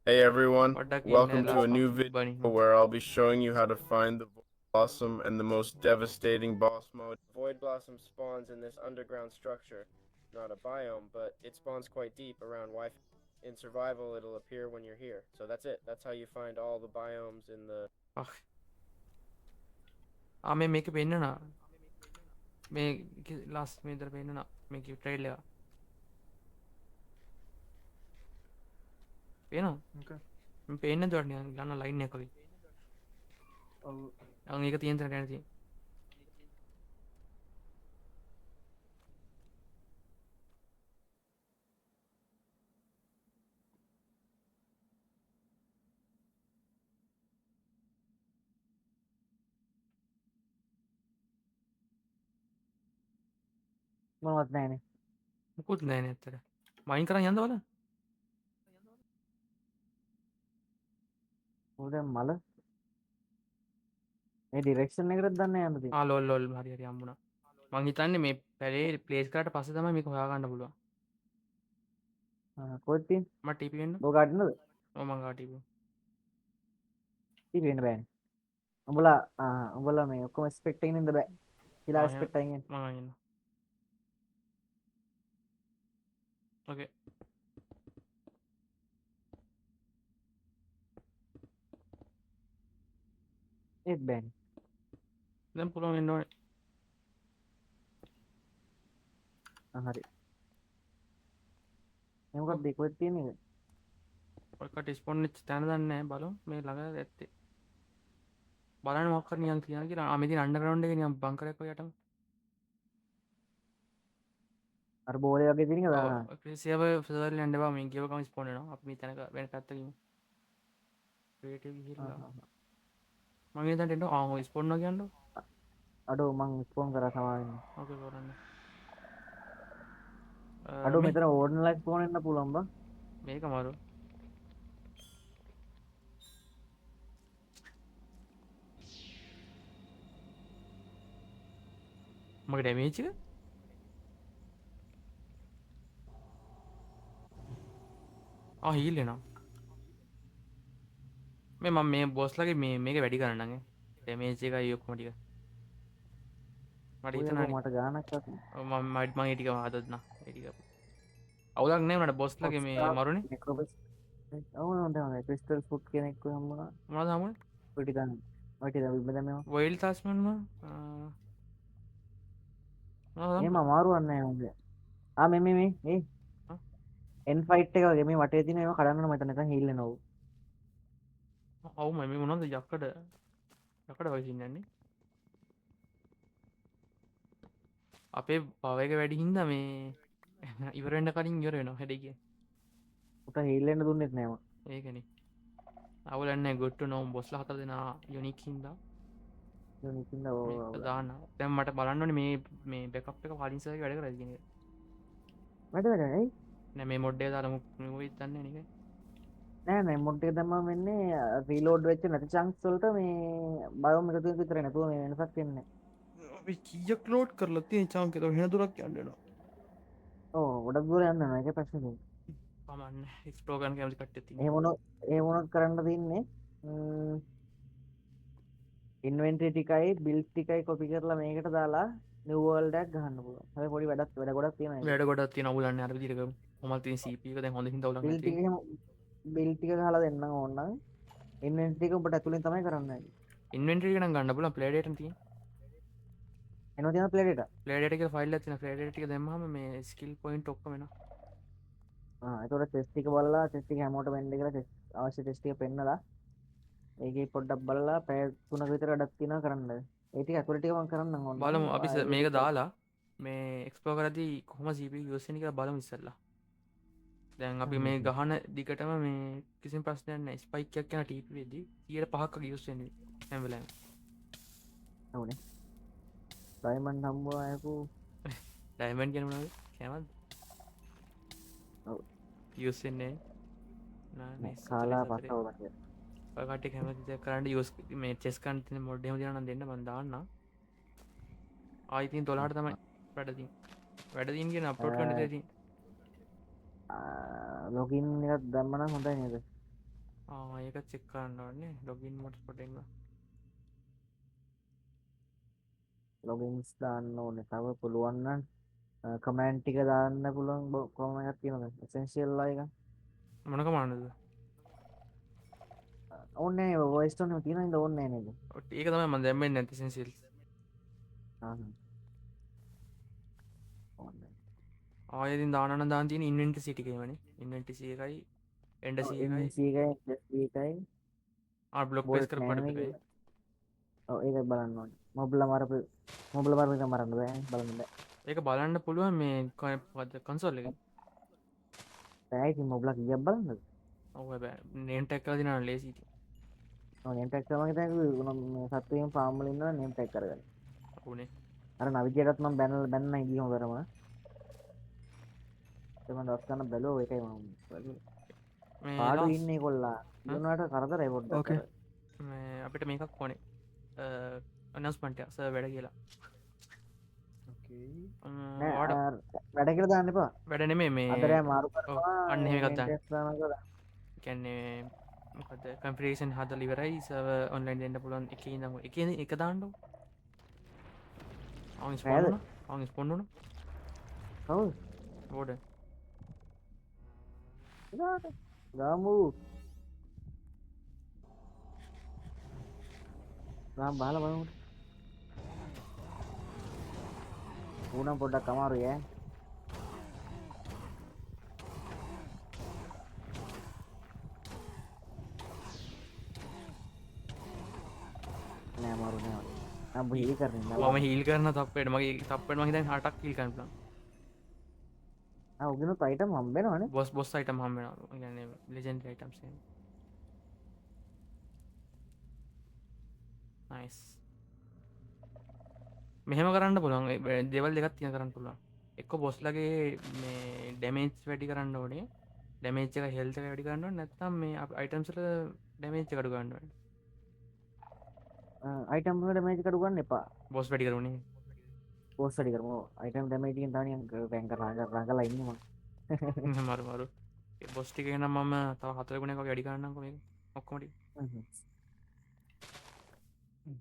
Hey everyone, පොඩ්ඩක් welcome ඉන්න to a ලාස් new මම video බනින්න where I'll be showing you how to find the Void Blossom and the most devastating boss mode. Void Blossom spawns in this underground structure, not a biome, but it spawns quite deep around Wi-Fi. In survival, it'll appear when you're here. So that's it. That's how you find all the biomes in the... මේ මේක පෙන්නනා මේ ලාස් මේ විතර පෙන්නනා මේක trail එක පේනවා මම පේන්නේ දොඩ නිකන් ගන්න ලයින් එකක් වගේ ඔව් අන් ඒක තියෙන තැන දැන තියෙන මොනවත් නැහැනේ. මුකුත් නැහැ නේ ඇත්තට මයින් කරන් යන්න බලන්න උඩ මල. මේ ඩිරෙක්ෂන් එකටත් දන්නේ නැහැ යන්න තියෙන්නේ. ලොල් ලොල් හරි හරි හම්බුණා මං හිතන්නේ මේ පැලේ ප්ලේස් කරාට පස්සේ තමයි මේක හොයාගන්න පුළුවන් කොහෙද තියෙන්නේ? මට ටීපී වෙන්න ඔය ගාඩනද? ඔව් මං ගා ටීපී ඉතින් වෙන්න බෑනේ. උඹලා මේ ඔක්කොම ස්පෙක්ට් එකකින් ඉඳ බෑ. කියලා ආ, ස්පෙක්ට් එකකින්. මං අයින්න ඕකේ ඒත් බෑනේ. දැන් පුළුවන් වෙන්න ඕනේ හරි. මේ මොකක්ද කොහෙද තියෙන්නේ? ඔයකට ස්පොන් වෙච්ච තැන දන්නේ නැහැ බලමු මේ ළඟ ඇත්තේ බලන්න මොකක් හරි නිකන් තියන කියලා මෙතන අන්ඩර්ග්‍රවුන්ඩ් එකේ නිකන් බංකරයක් වගේ යටම අර බෝලේ වගේ තියෙන එක දාන්න. ක්‍රිසියව ෆෙදර් යන්න බා මේ ගියව කම ස්පොන් වෙනවා අපි මේ තැනක වෙන පැත්තකින් ක්‍රියේටිව් ගිහිල්ලා මම මේ තැනට එන්න ආ ස්පොන් වගේ යන්න අඩෝ මං ස්පෝන් කරා සමාවෙන්න. ඕකේ කරන්න අඩෝ මෙතන ඕඩන්ලයිස් ස්පෝන් වෙන්න පුළුවන් බං. මේක මාරු මගේ ඩැමේජ් එක හීල් වෙනවා මේ මම මේ බොස්ලගේ මේක වැඩි කරන්නගේ ඩැමේජ් එකයි ඔක්කොම ටික මට හිතෙනවා මට ගානක් අත. මම ඒ ටික හදන්න ඒ ටික අවුලක් නෑ මට බොස්ලගේ මේ මරුනේ නෙක්‍රොබස්. ඔව් හොඳයි. ක්‍රිස්ටල් ෆුඩ් කෙනෙක් හම්බුණා. මොනවද හමුනේ පිටි ගන්න. ඔයිටි දැන් ඉබ්බ දැම්මම. වයිල් තාස්මන් මොනවද එහෙම අමාරුවක් නැහැ හොඳ. මේ එන් ෆයිට් එක වගේ මේ වටේ තියෙන ඒවා කඩන්න මම නැත්නම් හීල් වෙනවා. ඔව් මම මේ මොනවද යකඩ වගේ ඉන්නන්නේ අපේ පව එක වැඩි හින්දා මේ ඉවර වෙන්න කලින් ඉවර වෙනවා හැඩේ කිය උට හීල් වෙන්න දුන්නෙත් නෑ මම. ඒකනේ අවුලක් නැහැ good to know බොස්ලා හතර දෙනා යුනික් හින්දා යුනිකින්ද මේක දාන්න දැන් මට බලන්න ඕනේ මේ බෑකප් එක කලින් සර්වර් වැඩ කරලා කියන එක වැඩ නේ. නෑ මේ මොඩ් එක දාලා මොකෙද දන්නේ නේද නෑ මොඩ් එක දැම්මම වෙන්නේ රීලෝඩ් වෙච්ච නැති චන්ක්ස් වලට මේ බයෝම් එකතු වෙන විතරයි නේද මේ වෙනසක් වෙන්නේ. අපි කීයක් ලෝඩ් කරලා තියෙන chunk එක වෙන දුරක් යන්න වෙනවා ඔව් ගොඩක් දුර යන්න නෑ ඒක ප්‍රශ්නේ තියෙන්නේ. කමන්න එක්ස්ප්ලෝර් කරන්න කැමති කට්ටියක් එහෙම තියෙනවා මොනක් කරන්න තියන්නේ ඉන්වෙන්ටරි ටිකයි බිල්ඩ් ටිකයි කොපි කරලා මේකට දාලා නිව් වර්ල්ඩ් එකක් ගහන්න පුළුවන්. හැබැයි පොඩි වැඩ ගොඩක් තියෙනවා. වැඩ ගොඩක් තියෙන අවුලක් නැහැ අර විදිහට කරමු කොහමද තියෙන CP එක දැන් හොඳින් අවුලක් බිල්ඩ් නැති ටික එහෙම බිල්ඩ් ටික ගහලා දෙන්නම් ඕනනම් ඉන්වෙන්ටරි ටික ඔබට ඇතුලෙන් තමයි කරන්න ඕනේ. ඉන්වෙන්ටරි එක නම් ගන්න පුළුවන් ප්ලේ ඩේටා තියෙන එනවා තියෙන ප්ලේ ඩේටා. ප්ලේ ඩේටා කියලා ෆයිල් එකක් තියෙන ප්ලේ ඩේටා ටික දැම්මම මේ ස්කිල් පොයින්ට් ඔක්කොම එනවා ඒතකොට ටෙස්ට් ටික බලලා ටෙස්ට් ටික හැමෝටම වෙන්න කියලා ටෙස්ට් අවශ්‍ය ටෙස්ට් ටික පෙන්නලා ඒකේ පොඩ්ඩක් බලලා පැය 3ක විතර වැඩක් තියෙනවා කරන්න. ඒ ටික අකුර ටික මම කරන්නම් ඕන. බලමු අපි මේක දාලා මේ එක්ස්පලෝ කරදී කොහොම CPU යස් වෙන්නේ කියලා බලමු ඉස්සෙල්ලා. දැන් අපි මේ ගහන දිගටම මේ කිසිම ප්‍රශ්නයක් නැහැ. ස්පයික් එකක් යන TP වෙද්දී 105ක් වගේ යස් වෙන්නේ හැම වෙලාවෙම. అవునే ඩයිමන්ඩ් හම්බුවා අයකෝ ඩයමන්ඩ් කියන මොනවද? කැමද? ඔව් යස් වෙන්නේ නෑ කාලා පස්සව ගන්න ඔය කට්ටිය කැමති දෙයක් කරන්න යස් මේ චෙස් ගන්න තියෙන මොඩ් එහෙම දිනා නම් දෙන්න මම දාන්නම්. ආයි ඉතින් 12ට තමයි වැඩ තියෙන්නේ. වැඩ තියෙන කියන අප්ලෝඩ් කරන්න දෙයක් තියෙන්නේ. ලොගින් එකක් දැම්මනම් හොඳයි නේද ඒක චෙක් කරන්න ඕනේ ලොගින් මොඩ්ස් පොටෙන් ලොගින්ස් දාන්න ඕනේ තව පුළුවන් නම් කමෙන්ට් ටික දාන්න පුළුවන් කොහොම එකක් තියෙනවද එසෙන්ෂියල් එක මොන කමාන්ඩ්ද? ඕනේ නෑ වොයිස් ටෝන් එක තියෙනවා නේද ඕනේ නෑ නේද ඒක තමයි මම දැම්මේ නැති සෙන්සිල්ස්. ඕනේ ආයෙ ඉතින් දාන්න දාන්න තියෙන ඉන්වෙන්ටරි සිටි එකේමනේ. ඉන්වෙන්ටරි එකයි එන්ඩර් එකයි NC එකයි බ්ලොක් පේස් බෝල්ට් කර නෑ පඩ නෙමෙයි එකයි. ඔව් ඒක බලන්න ඕනේ මොබ්ලා මරපු එක මරන්න බෑ බලන්න බෑ ඒක බලන්න පුළුවන් මේ කන්සෝල් එකේ. බෑ ඉතින් මොබ්ලා කීයක් බලන්නද ඔව් හැබැයි නේම් ටැග් කරලා දිනන ලේසි ඉතින්. ඔව් නේම් ටැග් කරනවා කියන්නේ මේ සත්වයෙන් ෆාම් වල ඉන්නවා නේම් ටැග් කරගන්න ඔව්නේ. අර නවිගේටත් මම බැන්න ඉදී හොඳටම ඒක මම දවස් ගන්න බැලුවා ඒකයි මම මේ පාඩු last ඉන්නේ කොල්ලා ඉන්නවට කරදරයි පොඩ්ඩක් Okay. මේ අපිට මේකක් ඕනේ. announcement එක සර් වැඩ කියලා. Okay. වැඩ කියලා දාන්න එපා වැඩ නෙමෙයි මේ අදරෑ මාරු ඔව්, කරනවා අන්න එහෙම එකක් දාන්න. maintenance දානවා කියලා. කියන්නේ මොකද කන්ෆිගරේෂන් හදලා ඉවරයි සර්වර් ඔන්ලයින් දෙන්න පුළුවන් එකේ ඉඳන් එකේ එක දාන්නකො. ආන් ස්පොන් නෑද? වුණා. ආන් ස්පොන් වුණා. කවුද බෝඩ. ගාමු ගාම් බහලා බලමු ඌනම් පොඩ්ඩක් අමාරුයි ඈ නෑ අමාරු නෑ නම් බීලි කරන්නේ මම හීල් කරන තප්පේට මගේ තප්පේට මම හිතන්නේ 8ක් හීල් කරන්න පුළුවන්. උගිනුත් අයිටම් හම්බෙනවනේ බොස් අයිටම් හම්බ වෙනවා. ඒ කියන්නේ ලෙජෙන්ඩරි අයිටම්ස් එහෙම. නයිස්. මෙහෙම කරන්න පුළුවන්. දේවල් දෙකක් තියෙන කරන්න පුළුවන්. එක්ක බොස්ලගේ මේ ඩැමේජ් වැඩි කරන්න ඕනේ. ඩැමේජ් එක හෙල්ත් එක වැඩි කරන්න ඕනේ. නැත්නම් මේ අයිටම්ස් වල ඩැමේජ් එක අඩු කරන්න ඕනේ. අයිටම් වල ඩැමේජ් කඩු ගන්න එපා බොස් වැඩි කරුනේ. පෝස් වැඩි කරමු අයිටම් ඩැමේජ් එකෙන් තමයි බැංක රඟලා ඉන්නේ මම මරු මරු. ඒ බොස් ටික නම් මම තව 4 ගුණයක් වගේ වැඩි කරන්නම්කෝ මේක. ඔක්කොම ටික.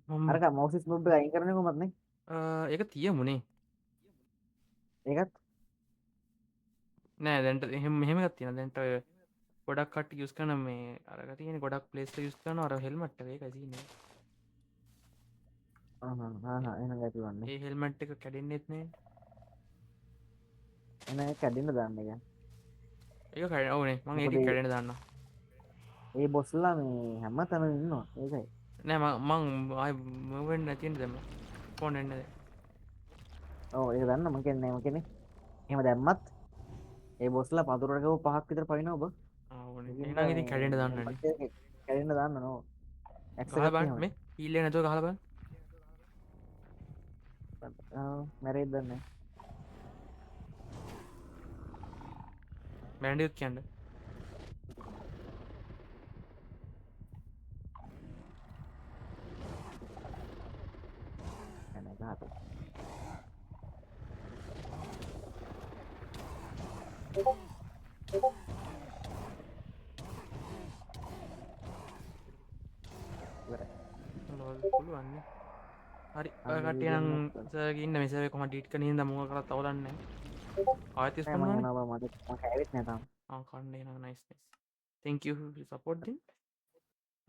මම අරක මවුස් ස්නොබ් එක අයින් කරන්නේ කොහොමද නේ ඒක තියමුනේ. ඒකත් නෑ දැන්ට එහෙම මෙහෙම එකක් තියෙනවා. දැන්ට ඔය ගොඩක් කට්ටිය යූස් කරන මේ අරක තියෙන ගොඩක් ප්ලේස් එක යූස් කරනවා අර හෙල්මට් එක. ඒකයි සීන් එක. එහෙනම් ගැටලුවන්නේ ඒ හෙල්මට් එක කැඩෙන්නෙත් නෑ. එන ඒක කැඩෙන්න දාන්න එක ඒක කැඩෙන ඕනේ. මම ඒක කැඩෙන්න දාන්න. ඒ බොස්ලා මේ හැම තැනම ඉන්නවා ඒකයි නෑ මං ආයි මූව් වෙන්න නැති වෙන්න දැම්මා. ෆෝන් එන්න දැන්. ඔව් ඒක දන්න මම කියන්නේ එහෙම දැම්මත් ඒ බොස්ලා පතුරට ගව 5ක් විතර පනිනවා ඔබ ඕනේ. එහෙනම් ඉතින් කැඩෙන්න දාන්න ඕනේ. කැඩෙන්න දාන්න නෝ ගහලා බලන්න මේ හීල් එක නැතුව ගහලා බලන්න. මැරෙයිද දන්නේ බෑන්ඩියුත් කියන්නේ. නැහැ ගහත පුළුවන් නේ. හරි ඔය කට්ටිය නම් සර්ගේ ඉන්න මේ සර්වේ කොහොමද ඩීට් කරන හින්දා මොකක් කරලා තවලන්නේ නැහැ. ආයෙත් ස්පොන් මම වුණා. යනවා මම කෑවෙත් නෑ තාම කන්නේ nice nice. thank you for supporting.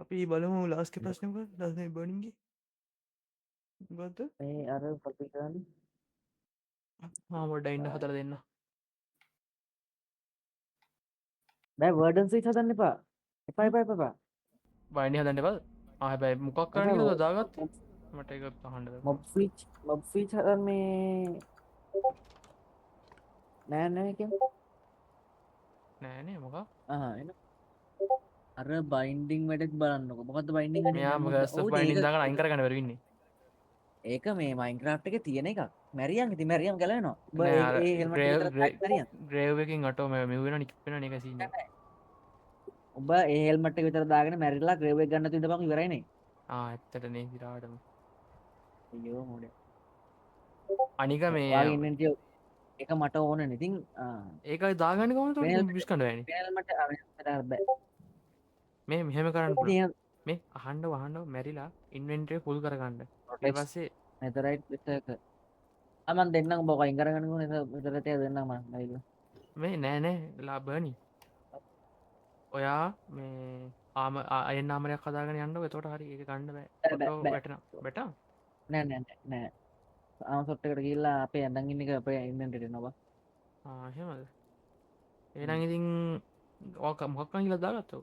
අපි බලමු ලාස්ට් එක ප්‍රශ්නේ මොකක්ද? ලාස්ට් මේ බර්නින් ගේ. මොකද්ද? මේ අර පොල්පි කරන්නේ පොඩ්ඩක් ඉන්න හදලා දෙන්න. බෑ වර්ඩන් ස්විච් හදන්න එපා එපා බයින්ඩ් හදන්න එපා. හැබැයි මොකක් කරන්න කියලාද දාගත්තේ? මට ඒක අහන්න බෑ. මොබ් ස්විච් හදන්න මේ නෑ කියමු. නෑනේ මොකක් එන අර බයින්ඩිං වැඩෙත් බලන්නකො. මොකද්ද බයින්ඩිං වැඩේ? මෙයා ගස් බයින් දාගෙන අයින් කරගන්න බැරි වෙන්නේ ඒක මේ මයින්ක්‍රාෆ්ට් එකේ තියෙන එකක්. මැරියන් ඉතින් මැරියන් ගැලවෙනවා. ඔබ නෑ අර ඒ හෙල්මට් එක විතර දාන්න මැරියන්. ග්‍රේව් එකකින් අටෝ මෙවෙන නික් වෙන එක සීන් එක ඔබ ඒ හෙල්මට් එක විතර දාගෙන මැරිලා ග්‍රේව් එක ගන්න තින්දපන් ඉවරයිනේ. ඇත්තටනේ විරාටම අයියෝ මොඩේ. අනික මේ ඔයාගේ ඉන්වෙන්ටරි එක මට ඕනනේ. ඉතින් ඒකයි දාගන්න කොහොමද වෙනල් විස්කන්න බෑනේ හෙල්මට් අර බෑ. මේ මෙහෙම කරන්න පුළුවන් ඉතින් මේ අහන්න මැරිලා ඉන්වෙන්ටරි ෆුල් කරගන්න ඊට ප්‍රොටෙක්ට් පස්සේ නෙතරයිට් විතර එක. මම දෙන්නම් ඔබ වයින් කරගන්න ඕනේ. විතර තේ දෙන්නම් මම ලයිව්. මේ නෑනෑ ලාබනි ඔයා මේ අයන් නාමරයක් කදාගෙන යන්න එතකොට හරි ඒ ගන්න බෑ ොටෝ වැටන බැට නෑ. සොට්ට එකට ගිල්ලා අපේ ඇඳගන්න එක අපේ ඉන්නට නවා. ආහෙමද ඒනම් ඉතින් ඕක මොක්කන් කියල දාගත්තව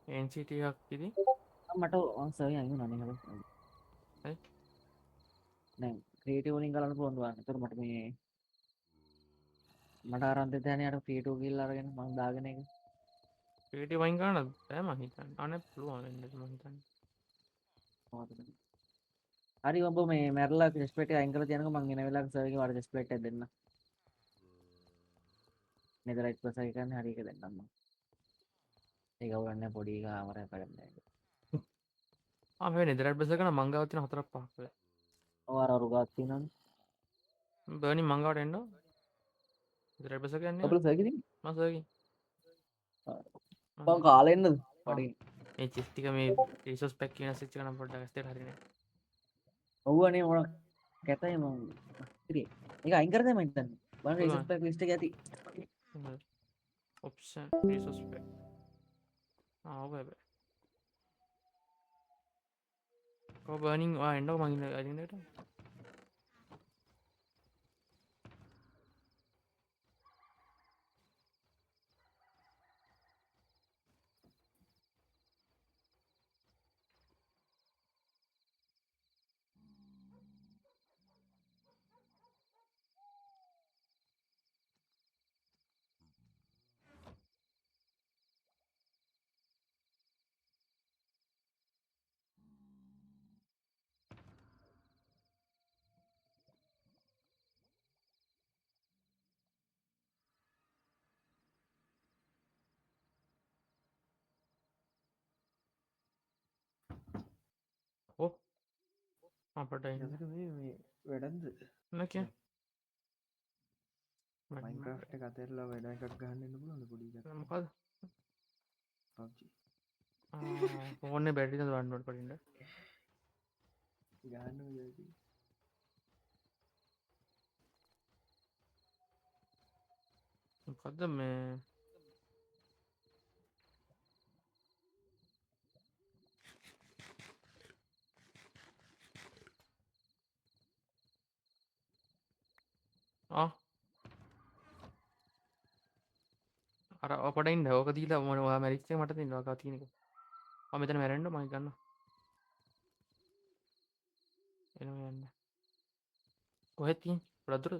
එන්සිටක් ඉති මට ඔන්සය අයු නනහල නෑ ක්‍රේටවලින් කලන්න පොන්දුවන්න තුර මට මේ මට අරන්ත තැනයට ක්‍රේටෝ කිල් අරගෙන මං දාගෙන එක පේට වයින් කරන්න බෑම හිතන් අන පුළුවන් මහිතන්න හරි ඔබ මේ මැරලා ක්‍රස්පට අංකර තියනක මංගෙන වෙලා සගේ වට ස්පලට දෙන්න මෙදරයිත් පසයිකන්න හරික දෙන්නන්න ඒකවන්න පොඩි ආමර කරන්න ආම නිදරට බෙසකන මංගවතින හතරක් පහල ඕර රුගත්ති නම් බනි මංගවට එන්න ඉදරට බෙස කන්න ඔබල සැකිරි මසකි බං කාලෙන්න්න පඩි ඒ චිස්තික මේ ඒසස් පැක් කියන සිච්ච කන පොඩ්ඩ ගස්ත හරන ඔව්වනේ ඕන කැතයි ම එක අයිකරද මතන්න බ ේසක් ලිස්ට ඇති ඔප්ෂන් ඒසස් පැක් ආබ බනිින් එන්ඩ මගිල අරින්නට ඕ අපට යකට මේ වැඩන්ද නක මයින්ක්‍රෆ්ට කතරලා වැඩ එකක් ගහන්න පුළුවන්ද පොඩි මොකද පබ්ජි ඕන්න බැටිද වන්නට පටින්ට ගන්න මොකක්ද මේ අර අපට ඕක දීල මොනවා මැරිච්චේ මට තින් ලකා තියනක මෙතන මැරෙන්ඩ මයි ගන්න එන යන්න කොහෙත්ති ප්‍රදුර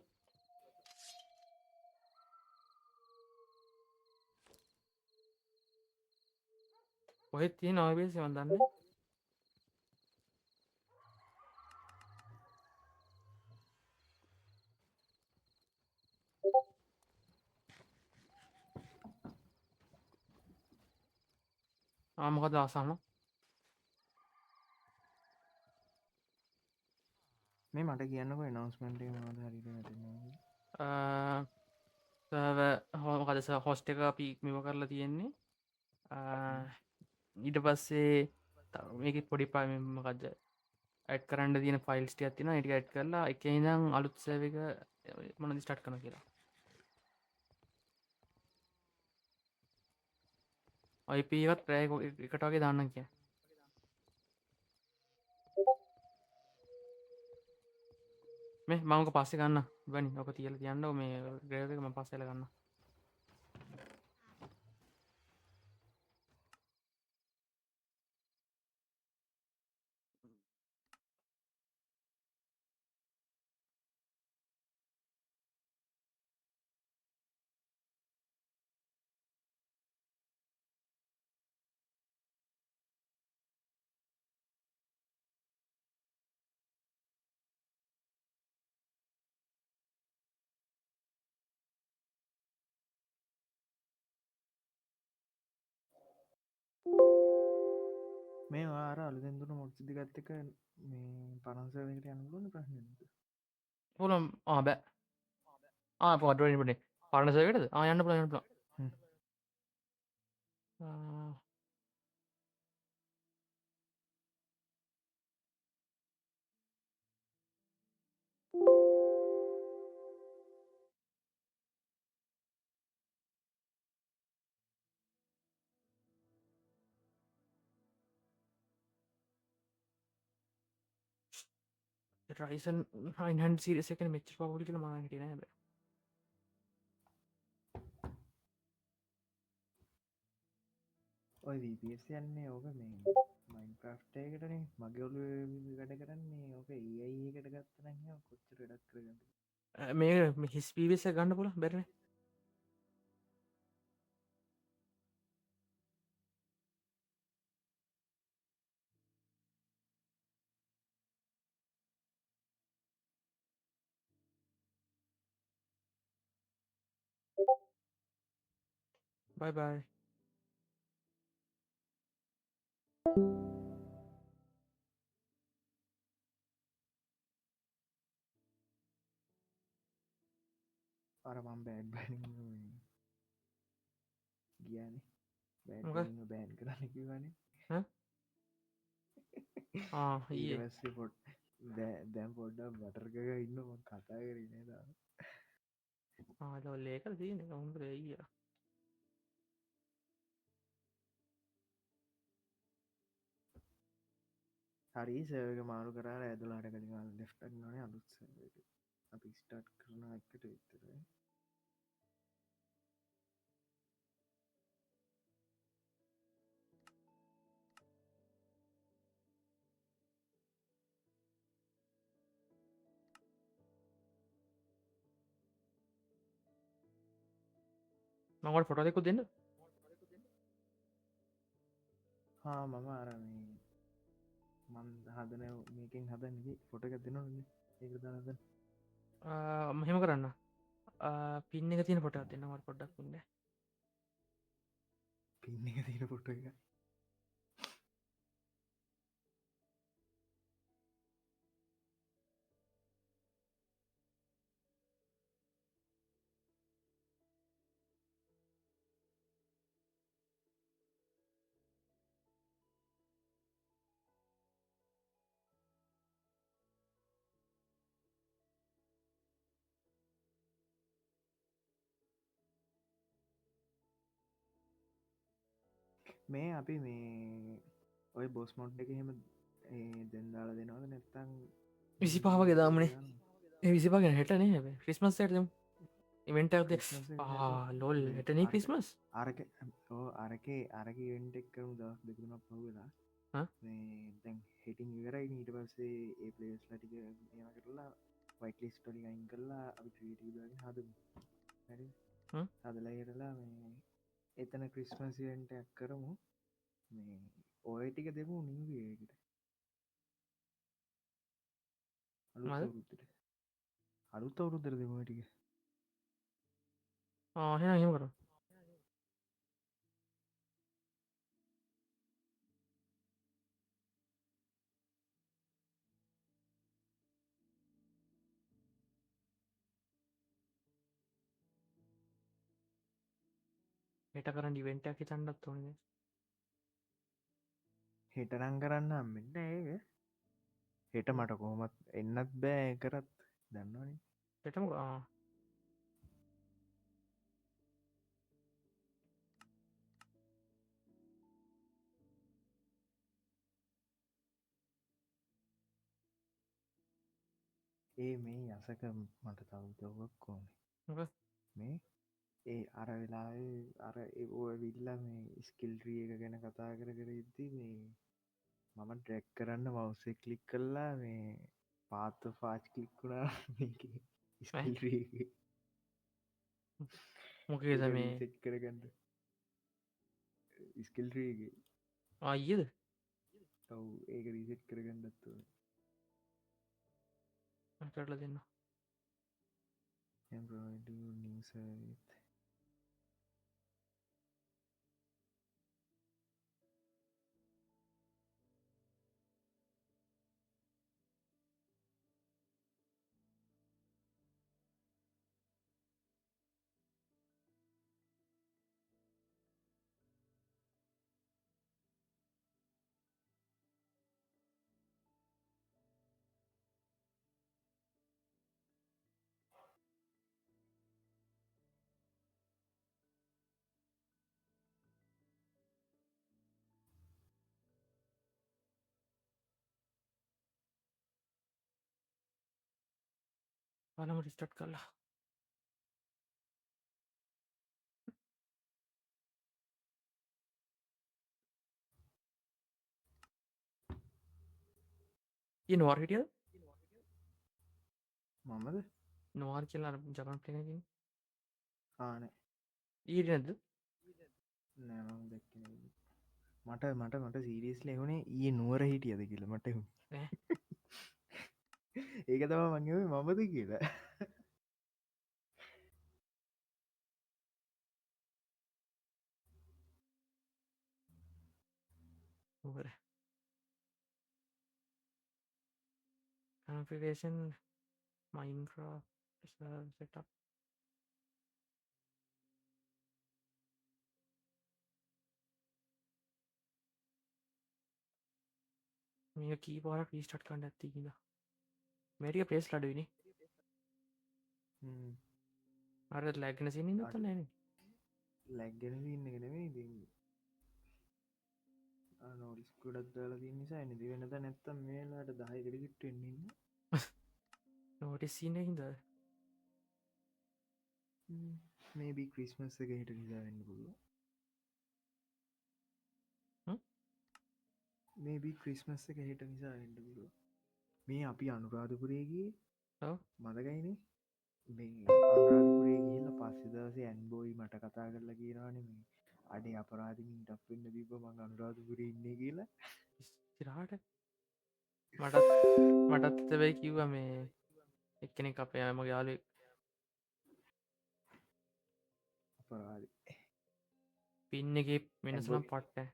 කොහෙත් තිය නවබේසි වන්දන්න ආමකද ආසාම මේ මට කියන්නක නවස්මට මද හරිට හෝමකදස හොස්ට එක අපි මෙම කරලා තියෙන්නේ ඊට පස්සේ මේක පොඩි පාමකක්ද ඇත් කරන්න තියන ෆයිල්ස්ට ඇතින ඉට ඇට් කරලා එක ඉදම් අලුත් සෑවක මනදි ස්ටට් කන කියලා අයිපත් ප්‍රෑ එකටගේ දාන්න කිය මේ මංක පස්සෙ ගන්න බනි ඔක තියල තියන්න මේ ග්‍රේක ම පස්සල ගන්න මේ ආර අලුතෙන් දුන්න මොඩ්ස් දෙකත් එක්ක මේ පරන්සරකට යන්න පුළුවන් ප්‍රශ්නේ නේද? පුළුවන් බෑ පොඩ්ඩ පනේ පරණසකටද යන්න පුළ යන්න පුළ හ්ම්. රයිසන් හයින් සිරසක මෙච් පවුලි කළ මාගට නෑබ ඔය VPS යන්නේ ඕක මේ මයින්ක්‍රෆ්ටයකටනේ මගේ ඔලු වැඩ කරන්නේ ඕක ඒයිකට ගත්තන කොච්චර ඩක් කරගන්න මේ හිස් පිවිස ගන්න පුල බැරන බයිබයි අරමම් බෑඩ් බැ ගියන මොකද? බෑන් කරන්න කිවනේ ඊයේ ඊටවස්සේ පොට් දැම් පොඩ්ඩ බටර්ගක ඉන්න කතා කරනේ දා ලෝල්ලේක තියන හොඳ ඊය හරි සේවක මාරු කරා ඇතුලාට කලින් ලෙෆ්ටක් නොන අලුත් අපි ස්ටාට් කරන එකට විතර මඟට පොට දෙකු දෙන්න හා මම අරම මන් හදන මේකින් හදන්නේ ෆොටක දෙනවද ඒක දනද මෙහෙම කරන්න පින්න එක තියන පොට දෙන්නවට පොඩ්ඩක් ඉන්න පින්න එක තියෙන පොට්ට එක මේ අපි මේ ඔය බොස් මොඩ් එක හෙම දෙන්දාල දෙනවද නැත්තං විසි පාවගේ දාමනේ විසිපාගෙන හෙටනේ හැ ක්‍රිස්මස් ඇටම ඉවෙන්ටක්ද ලොල් හෙටනේ ක්‍රිස්මස් අරක අරකේ අරක ඉවෙන්ටෙක් කරු දස් දෙකරුණක් පහවෙලා දැන් හෙටින් ඉවරයි ඊට පස්සේ ඒ පලේස් ලටික ඒම කරලා වයිටලිස් ටොලි අයින් කරලා අපි ක්‍රීටීදගෙන හදමු හදලා ඉරලා මේ එතන ක්‍රිස්මසිවෙන්ටක් කරමු මේ ඔය ටික දෙමු නිවේකට අලුත් අවුරුද්දර දෙමු ටික හෙ හෙම කර හෙට කරන්න ඉවෙන්ටක් තන්නත් ඕනේ හෙටනං කරන්න මෙන්න ඒක හෙට මට කොහොමත් එන්නත් බෑ කරත් දන්නවන හෙටම ඒ මේ යසක මට තවදවක් කෝනේ මේ ඒ අර වෙලා අර ඔය විල්ල මේ ස්කිල්ට්‍රිය එක ගැන කතා කර ඉද්දි මේ මම ට්‍රැක් කරන්න මවසේ කලික් කල්ලා මේ පාත්ත ෆාච් කලික්කුණා මොකේද මේ සෙට් කරගන්න ස්කිල්ට්‍රීගේ අයියද ඔව් ඒක රීසෙට් කරගන්නත්තුව කරලා දෙන්න new service බලමු රිස්ටාර්ට් කරලා. ඊ නොවර් හිටියද? මමද නොවර් කියලා අර ජපන් ප්ලේයර් කෙනෙක්. ආනේ ඊට නැද්ද? නෑම දැක්කන මට සීරියස්ල එහුණේ ඒ නුවර හිටියද කියල මට ඈ ඒක තම මංගේ මමද කියලා නුවර. configuration Minecraft setup. මේක කී පාරක් රීස්ටාර්ට් කරන්න ඇත්තේ කියලා. මේක ප්‍රේස් අඩුයිනේ. අර ලැග් වෙන සීන් එකක් නැන්නේ. ලැග්ගෙන ඉන්න ගෙනෙම ඉති නෝඩිස් ගොඩක් දාලා තිය නිසා නිදි වෙනද නැත්තම් මේලාට දායකට කිට්ටෙන්න්න නෝටිස් සීන් එකකින්ද? මේබී ක්‍රිස්මස් එක හිට නිසා වෙන්න පුළුව හ්ම්? මේබී ක්‍රිස්මස් එක හිට නිසා එන්න පුළුව මේ අපි අනුරාධපුරේගේ ඔව්. මදකයිනේ මේ අනුරාධපුරේ ගිහිල්ල පස්සෙදසේ ඇන්බෝයි මට කතා කරලා කියනවාන මේ අඩේ අපරාධමින් ටක්වෙන්න දීප මං අනුරාධපුර ඉන්න කියලා ඉස්සරහට මටත් වෙයි කිව්ව මේ එක්කෙනෙක් අපේ මගේ යාළුවෙක් අපරාධ පින් එකේ වෙනස නම් පට්ට.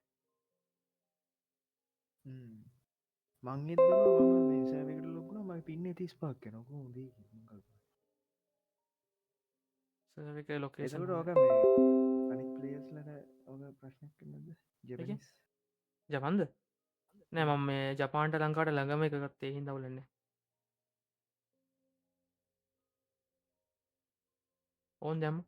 මංගෙත් බලුව මම මේ සෑවකට ලොකුණ මයි පින්න 35 නොකු දී සර්වර් එකේ ලොකේෂන් එතකට ඕක මේ අනික් පලේස්ලට ඕක ප්‍රශ්නයක් කන්නද ජපනිස් ජපන්ද? නෑ මම මේ ජපාන්ට ලංකාට ළඟම එක ගත්තේ හින්දා බලන්නේ. ඕන් දැම්මු.